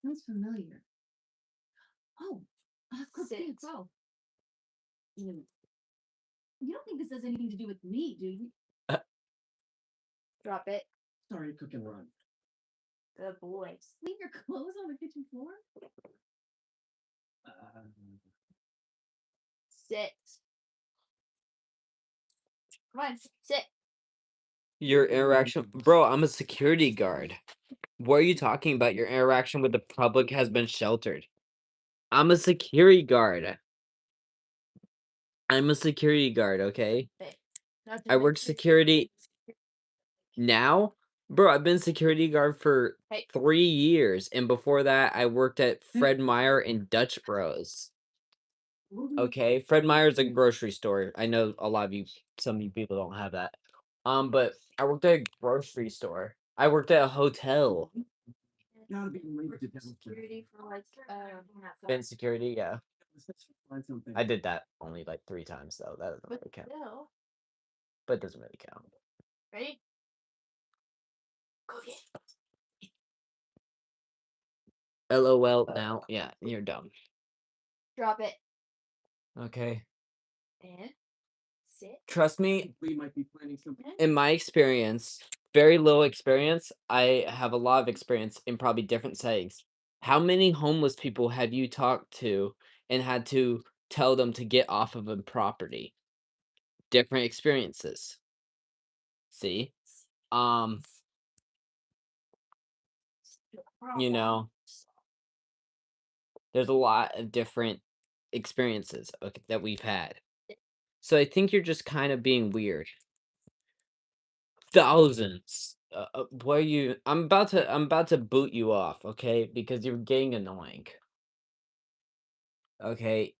Sounds familiar. Oh, let's Sit. go. You don't think this has anything to do with me, do you? Drop it. Sorry, cook and run. Good boys. Leave your clothes on the kitchen floor? Sit. Come on, sit. Your interaction, bro. I'm a security guard. What are you talking about? Your interaction with the public has been sheltered. I'm a security guard. I'm a security guard. Okay. Not I work security now, bro. I've been security guard for Hey. 3 years, and before that, I worked at Fred Meyer and Dutch Bros. Okay, Fred Meyer's a grocery store. I know a lot of you, some of you people don't have that. But I worked at a grocery store. I worked at a hotel. Gotta be related to Denver. security for like Been security, yeah. Let's find something. I did that only like 3 times though. That doesn't but really count. still. But it doesn't really count. Ready? Go get it. LOL now. Yeah, you're dumb. Drop it. Okay. And sit. Trust me, We might be planning something. in my experience, very little experience, I have a lot of experience in probably different settings. How many homeless people have you talked to and had to tell them to get off of a property? Different experiences. See? You know, there's a lot of different experiences that we've had. So I think you're just kind of being weird. Thousands. What are you? I'm about to boot you off, okay? Because you're getting annoying. Okay,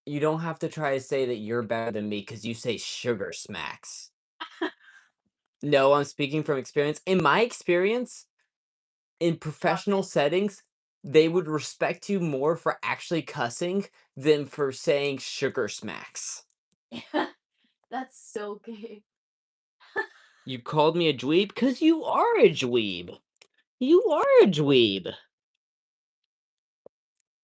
you don't have to try to say that you're better than me because you say sugar smacks. No, I'm speaking from experience. In my experience, in professional settings, they would respect you more for actually cussing than for saying sugar smacks. That's so gay. You called me a dweeb because you are a dweeb. You are a dweeb.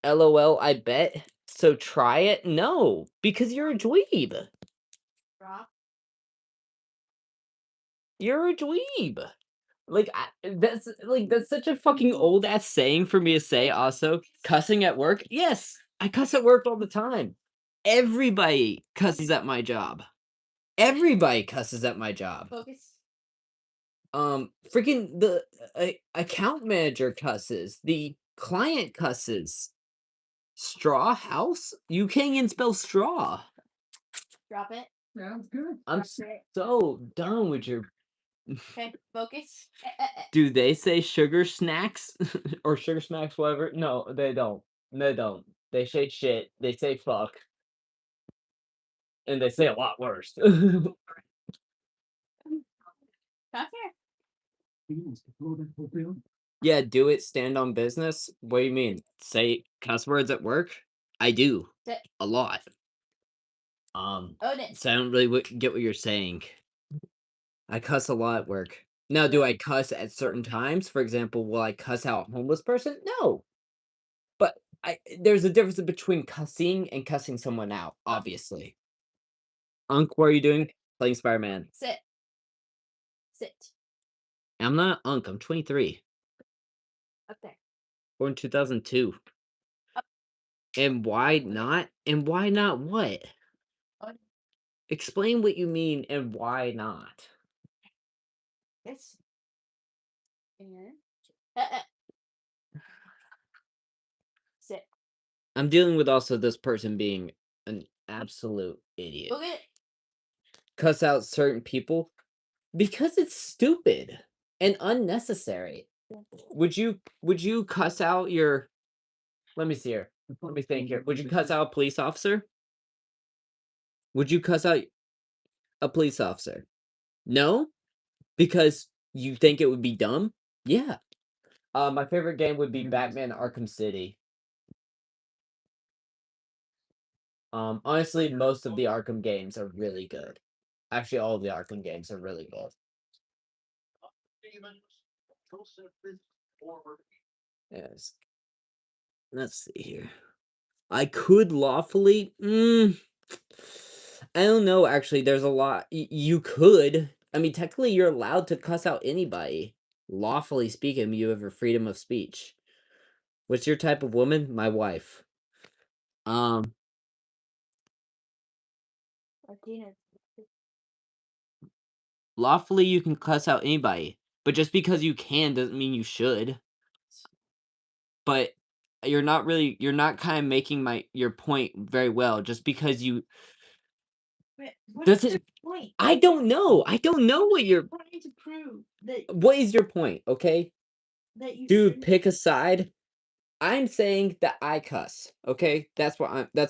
LOL, I bet. So try it? No, because you're a dweeb. Drop. You're a dweeb. Like that's such a fucking old ass saying for me to say. Also, cussing at work. Yes, I cuss at work all the time. Everybody cusses at my job. Everybody cusses at my job. Focus. Freaking the account manager cusses. The client cusses. Straw house? You can't even spell straw. Drop it. Sounds good. I'm Drop it. so done with your. Okay, focus. Do they say sugar snacks or sugar smacks, whatever? No, they don't. They don't. They say shit. They say fuck, and they say a lot worse. Come here. Yeah, do it. Stand on business. What do you mean? Say cuss words at work? I do Sit. a lot. Odin. So I don't really get what you're saying. I cuss a lot at work. Now, do I cuss at certain times? For example, will I cuss out a homeless person? No. But there's a difference between cussing and cussing someone out, obviously. Unc, what are you doing? Playing Spider-Man. Sit. Sit. I'm not Unc, I'm 23. Up there. Born 2002. Up. And why not? And why not what? Odin. Explain what you mean and why not. Yes. And sit. I'm dealing with also this person being an absolute idiot. Look at it. Cuss out certain people because it's stupid and unnecessary. Would you cuss out your let me see here. Let me think here. Would you cuss out a police officer? Would you cuss out a police officer? No? Because you think it would be dumb? Yeah. My favorite game would be Batman Arkham City. Honestly, most of the Arkham games are really good. Actually, all of the Arkham games are really good. Yes. Let's see here. I could lawfully. I don't know. Actually, there's a lot. You could. I mean, technically, you're allowed to cuss out anybody. Lawfully speaking, you have your freedom of speech. What's your type of woman? My wife. Martina. Lawfully, you can cuss out anybody, but just because you can doesn't mean you should. But you're not kind of making your point very well. Just because you What does is it. your point? I don't know. I don't know what you're. Trying to prove that What is your point? Okay, you dude, shouldn't- pick a side. I'm saying that I cuss. Okay, that's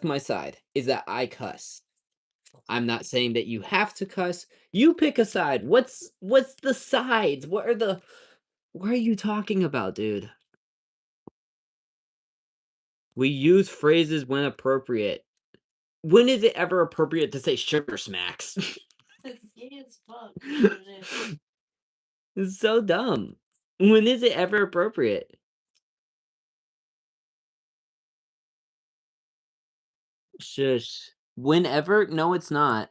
my side. Is that I cuss. I'm not saying that you have to cuss. You pick a side. What's the sides? What are you talking about, dude? We use phrases when appropriate. When is it ever appropriate to say sugar smacks? It's gay as fuck. That's what it is. It's so dumb. When is it ever appropriate? Shush. Whenever? No, it's not.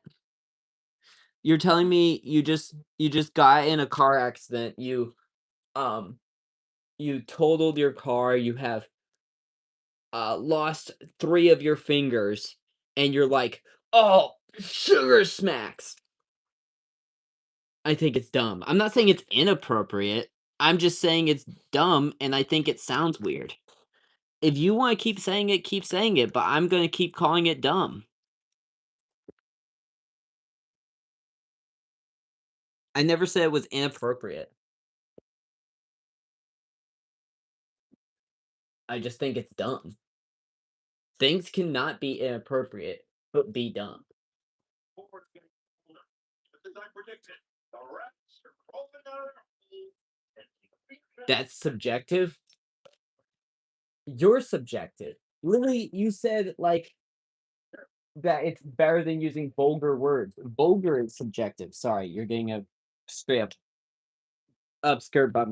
You're telling me you just got in a car accident. You totaled your car. You have lost 3 of your fingers, and you're like, "Oh, sugar smacks." I think it's dumb. I'm not saying it's inappropriate. I'm just saying it's dumb, and I think it sounds weird. If you wanna keep saying it, but I'm gonna keep calling it dumb. I never said it was inappropriate. I just think it's dumb. Things cannot be inappropriate, but be dumb. That's subjective? You're subjective. Literally, you said, like, that it's better than using vulgar words. Vulgar is subjective. Sorry, you're getting a straight up obscured by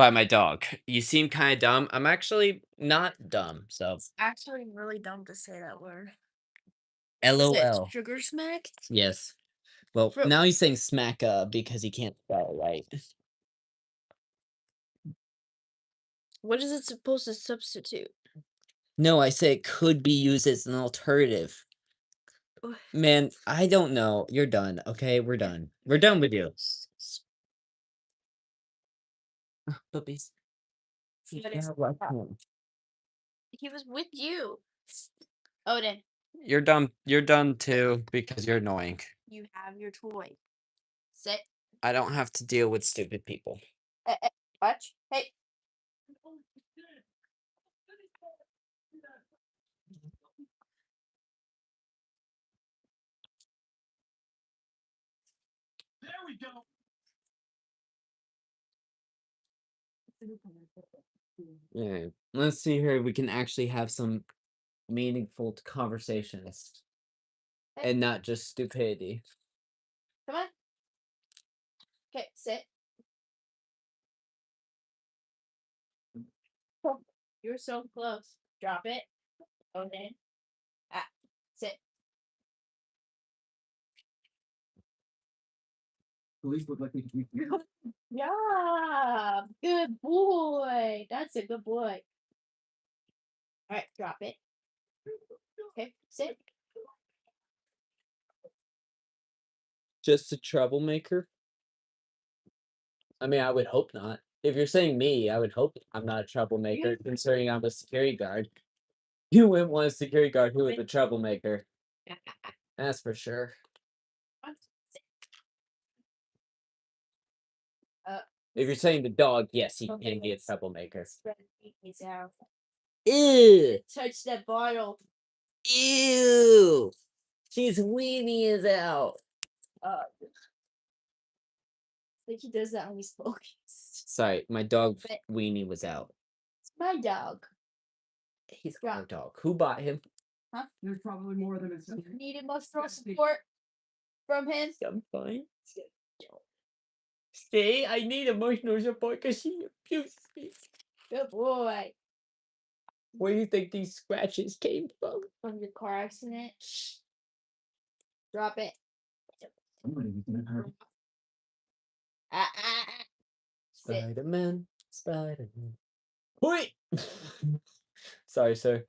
my dog. You seem kind of dumb. I'm actually not dumb. So Actually, really dumb to say that word. LOL. Sugar smack? Yes. Well, now he's saying smack because he can't spell it right. What is it supposed to substitute? No, I say it could be used as an alternative. Man, I don't know. You're done. Okay, we're done. We're done with you. Puppies. Yeah, like him. He was with you. Odin, You're dumb. You're done too because you're annoying. you have your toy. Sit. I don't have to deal with stupid people. Watch. Hey. There we go. Yeah. Let's see here. We can actually have some meaningful conversations and not just stupidity. Come on. Okay, sit. Oh, you're so close. Drop it. Okay. Ah, sit. Police would like me to meet you. Yeah, good boy. That's a good boy. All right, drop it. Okay, sit. Just a troublemaker? I mean, I would hope not. If you're saying me, I would hope I'm not a troublemaker, considering I'm a security guard. You wouldn't want a security guard who is a troublemaker. That's for sure. If you're saying the dog, yes, he can be a troublemaker. He's out. Ew! Touch that bottle. Ew! His weenie is out. Like he does that when he's focused. Sorry, my dog's weenie was out. It's my dog. He's our dog. Who bought him? There's probably more than it's. Need emotional support from him. I'm fine. Stay. I need emotional support because she abused me. Good boy. Where do you think these scratches came from? From your car accident. Drop it. Sit. Spider-Man. Spider-Man. Wait! Sorry, sir.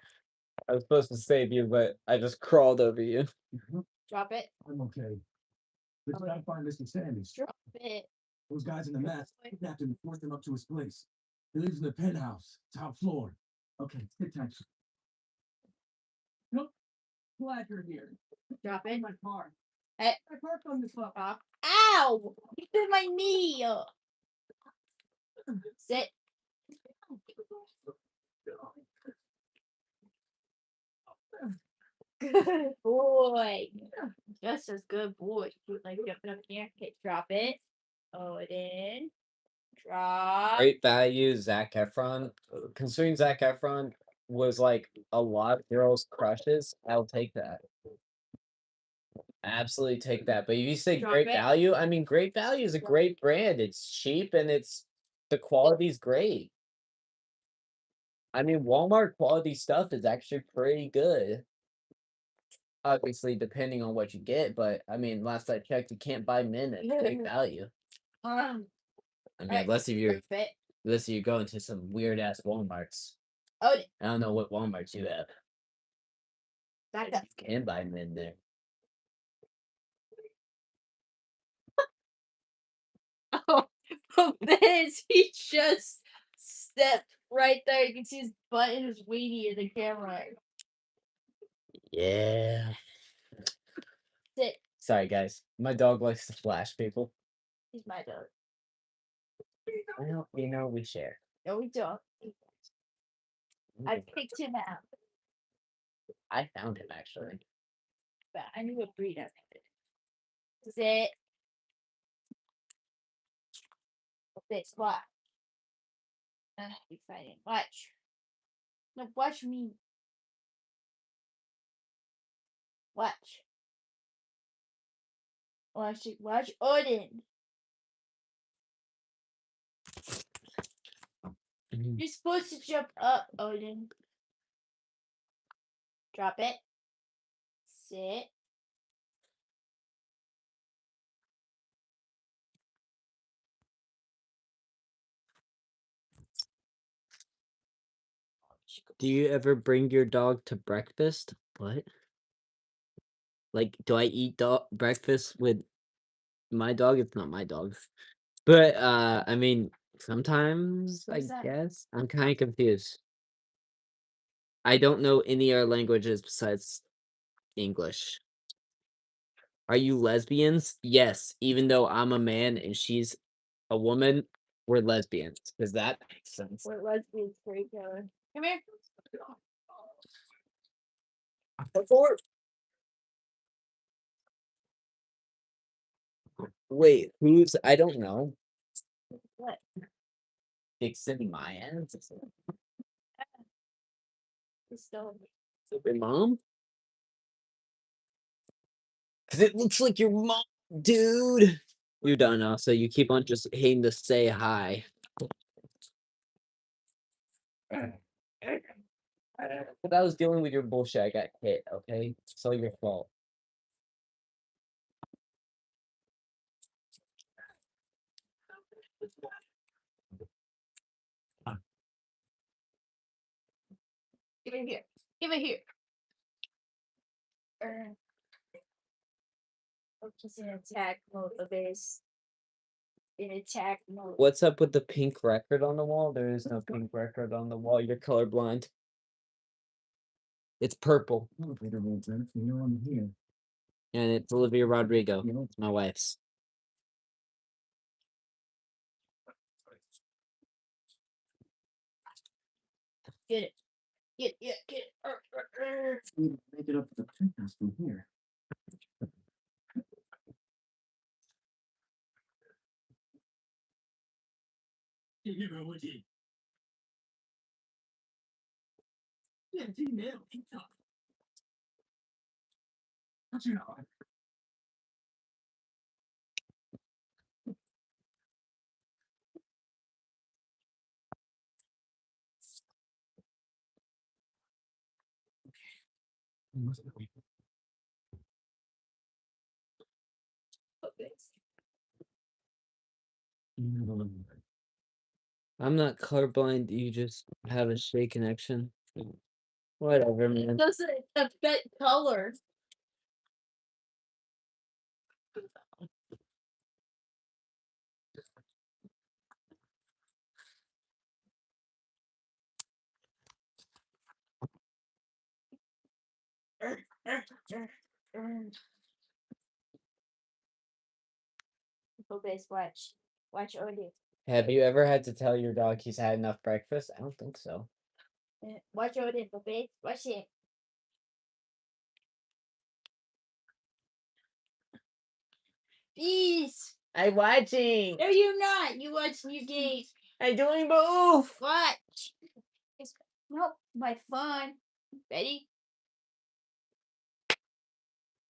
I was supposed to save you, but I just crawled over you. Drop it. I'm okay. But you gotta find Mr. Sanders. Drop it. Those guys in the mask kidnapped him and forced him up to his place. He lives in the penthouse, top floor. Okay, sit tight. Nope. Glad you're here. Drop it. My car. Hey. I parked on this lot. Ow! You hit my knee. Sit. Good boy. Just as good boy. You like jumping up here. Okay, drop it. Hold it in. Drop. Great value, Zac Efron. Considering Zac Efron was like a lot of girls' crushes, I'll take that. Absolutely take that. But if you say Drop great it. value, I mean, great value is a great brand. It's cheap and the quality's great. I mean, Walmart quality stuff is actually pretty good. Obviously, depending on what you get, but I mean, last I checked, you can't buy men at great value. I mean, Alright, unless you're fit. going to some weird ass Walmarts. Oh, I don't know what Walmarts you have. back up. You can buy men there. Oh, this he just stepped right there. You can see his butt and his weenie in the camera. Yeah. Sit. Sorry, guys. My dog likes to flash people. He's my dog. Well, we share. No, we don't. I picked him out, I found him actually. but I knew what breed I wanted. Sit. Okay, squat. Be fighting. Watch. No, watch me. Watch. Watch Odin. You're supposed to jump up, Odin. Drop it. Sit. Do you ever bring your dog to breakfast? What? Like, do I eat breakfast with my dog? It's not my dog. But I mean, sometimes What's I that? guess. I'm kind of confused. I don't know any other languages besides English. Are you lesbians? Yes, even though I'm a man and she's a woman, we're lesbians. Does that make sense? We're lesbians for each other. Come here. Wait, who's I don't know. What? Dixon Mayans. So Your mom? Because it looks like your mom, dude. You're done now, so you keep on just hating to say hi. But I was dealing with your bullshit. I got hit, okay? It's all your fault. give it here. Give it here. She's in attack mode of this. In attack mode. What's up with the pink record on the wall? There is no pink record on the wall. You're colorblind. It's purple. Elevator rules, Ed. You know I'm here. And it's Olivia Rodrigo. It's my wife's. Get it. Get it. We make it up to the penthouse from here. I'm not colorblind. You just have a shade connection. Whatever, man. Doesn't affect color. Base, watch. Watch Odie. Have you ever had to tell your dog he's had enough breakfast? I don't think so. Watch Odie, base. Watch it. Peace. I'm watching. No, you're not. You watching your game. I'm doing both. Watch. Nope. My fun. Ready?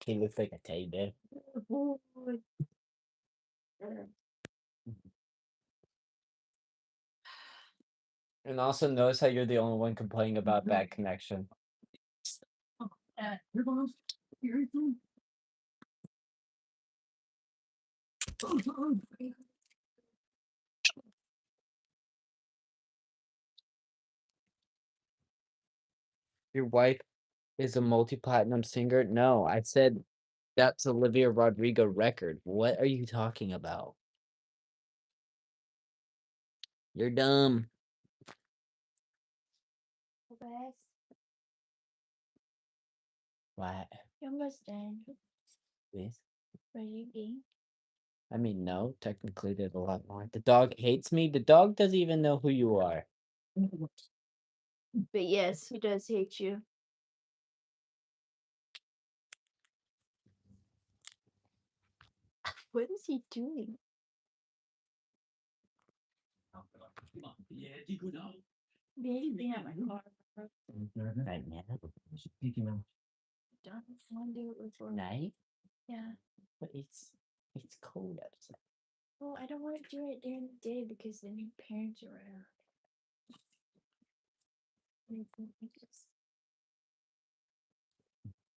He looks like a teddy bear. And also notice how you're the only one complaining about bad connection. Your mom's here. Your wife is a multi-platinum singer? No, I said that's Olivia Rodrigo record. What are you talking about? You're dumb. Best. What? You're almost done. Please? Are you game? I mean, no, technically there's a lot more. The dog hates me. The dog doesn't even know who you are. But yes, he does hate you. What is he doing? Maybe being at my car. Right now? Peeking out. Don't want to do it before Night? Yeah. But it's cold outside. Well, I don't want to do it during the day because then your parents are around.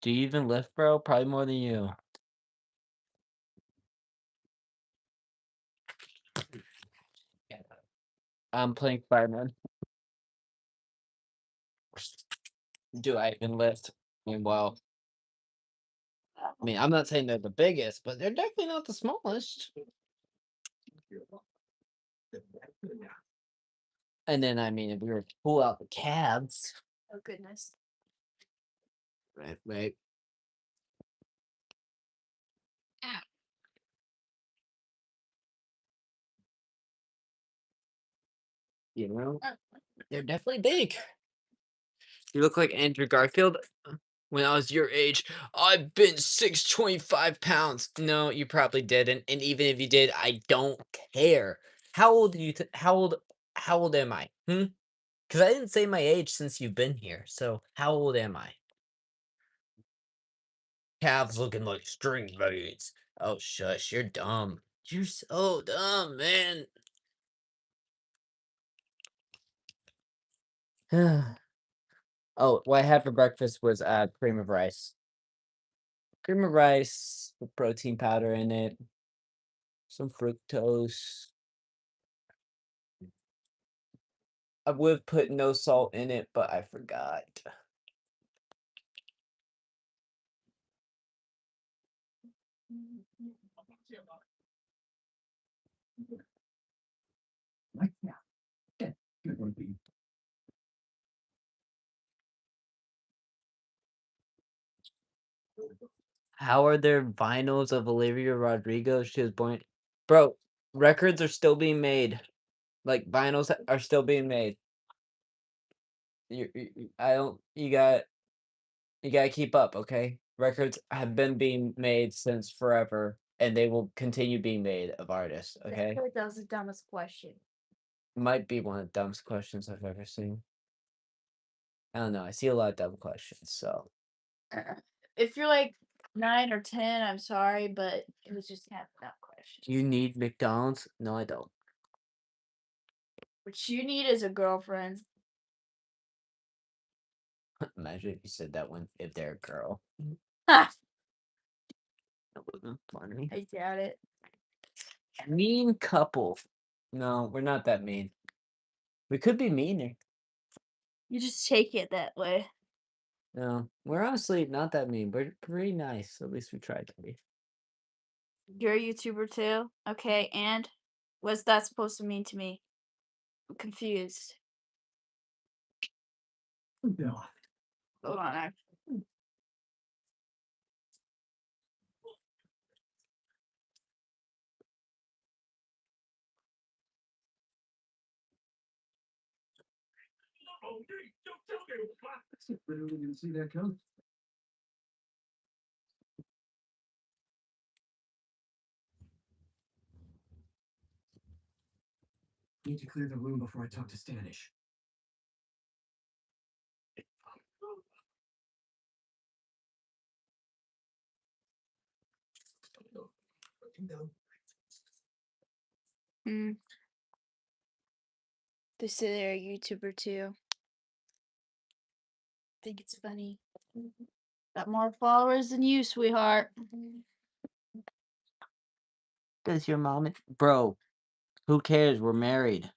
Do you even lift, bro? Probably more than you. I'm playing Spider-Man. Do I even lift? I mean, well, I mean, I'm not saying they're the biggest, but they're definitely not the smallest. And then, I mean, if we were to pull out the calves. Oh, goodness. Right. You know, they're definitely big. You look like Andrew Garfield. When I was your age, I've been 625 pounds. No, you probably didn't. And even if you did, I don't care. How old are you? How old How old am I? Because I didn't say my age since you've been here. So how old am I? Calves looking like string beads. Oh, shush, you're dumb. You're so dumb, man. Oh, what I had for breakfast was cream of rice. Cream of rice with protein powder in it, some fructose. I would have put no salt in it, but I forgot. Like that. Good one, B. How are there vinyls of Olivia Rodrigo? She was born. Bro, records are still being made. Like vinyls are still being made. I don't. You gotta keep up, okay? Records have been being made since forever, and they will continue being made of artists. Okay, That was the dumbest question. might be one of the dumbest questions I've ever seen. I don't know. I see a lot of dumb questions, so If you're like 9 or 10, I'm sorry, but it was just kind of a dumb question. you need McDonald's? No, I don't. What you need is a girlfriend. Imagine if you said that one if they're a girl. Ha! That wouldn't be funny. I doubt it. Mean couple. No, we're not that mean. We could be meaner. You just take it that way. No, we're honestly not that mean. We're pretty nice. At least we tried to be. You're a YouTuber too? Okay, and what's that supposed to mean to me? I'm confused. No. Hold on. Literally didn't see that coming. Need to clear the room before I talk to Stanish. They say they're a YouTuber too. Think it's funny. Got more followers than you, sweetheart. Does your mom? Bro, who cares? We're married.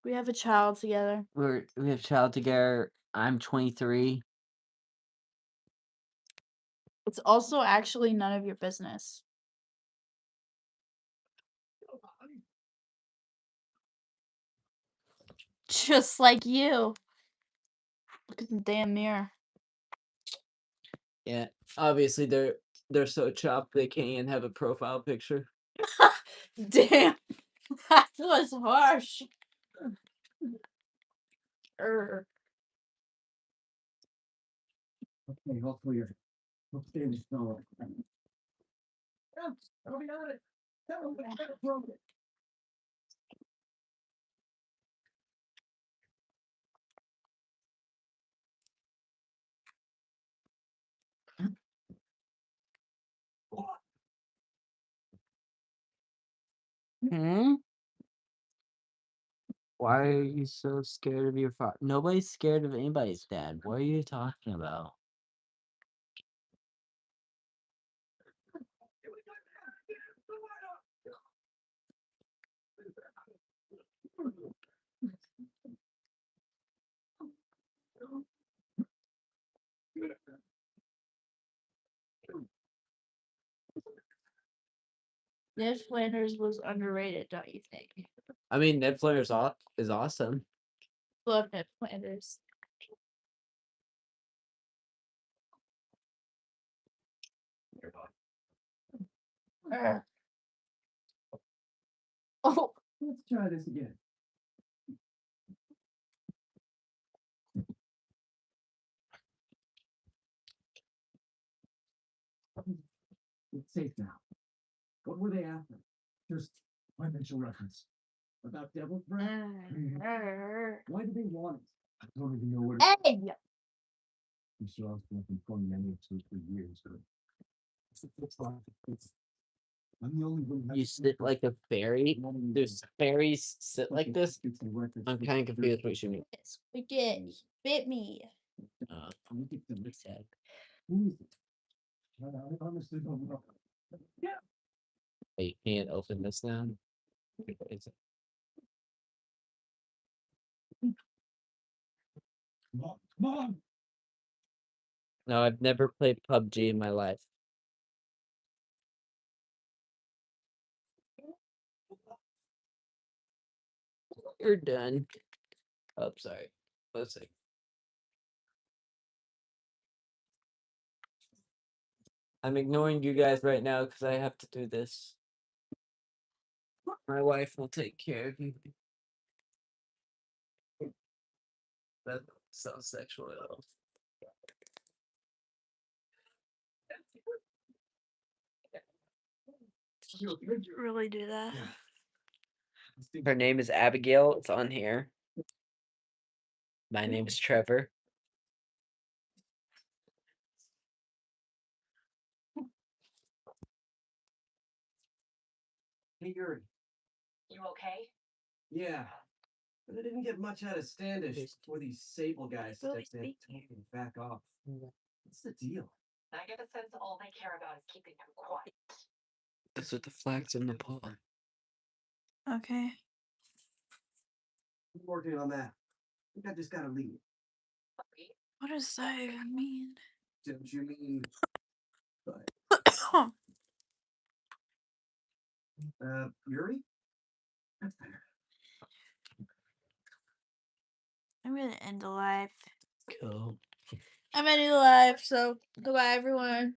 We have a child together. We have a child together. I'm 23. It's also actually none of your business. Just like you. Look at the damn mirror. Yeah, obviously they're so chopped they can't even have a profile picture. Damn. That was harsh. Okay, hopefully you're. Hope Stanish know. Yeah, I'll be on it. Tell him I broke it. Hmm? Why are you so scared of your father? Nobody's scared of anybody's dad. What are you talking about? Ned Flanders was underrated, don't you think? I mean, Ned Flanders is awesome. Love Ned Flanders. Oh, Let's try this again. It's safe now. What were they after? Just financial reference. About devil's breath? Why do they want it? I don't even know what Hey! I'm sure I've been calling any of two for years. But I'm the only one. You sit like a fairy? There's fairies sit like this? I'm kind of confused what you mean. Spaghetti. Bit me. Sad. I honestly don't know. You can't open this now? Is it- Mom! No, I've never played PUBG in my life. You're done. Oh, sorry. Let's see. I'm ignoring you guys right now because I have to do this. My wife will take care of you. That sounds sexual at all. Really do that? Her name is Abigayle. It's on here. My name is Trevor. Hey, Yuri. You okay? Yeah. But I didn't get much out of Standish Just- before these Sable guys Really stepped in and speaking. told me to back off. What's the deal? I get the sense all they care about is keeping him quiet. Those are the flags in the paw. Okay. I'm working on that. I think I just gotta leave. What does that even mean? Don't you mean? Yuri? That's better. I'm gonna end the live. Cool. I'm ending the live, so goodbye everyone.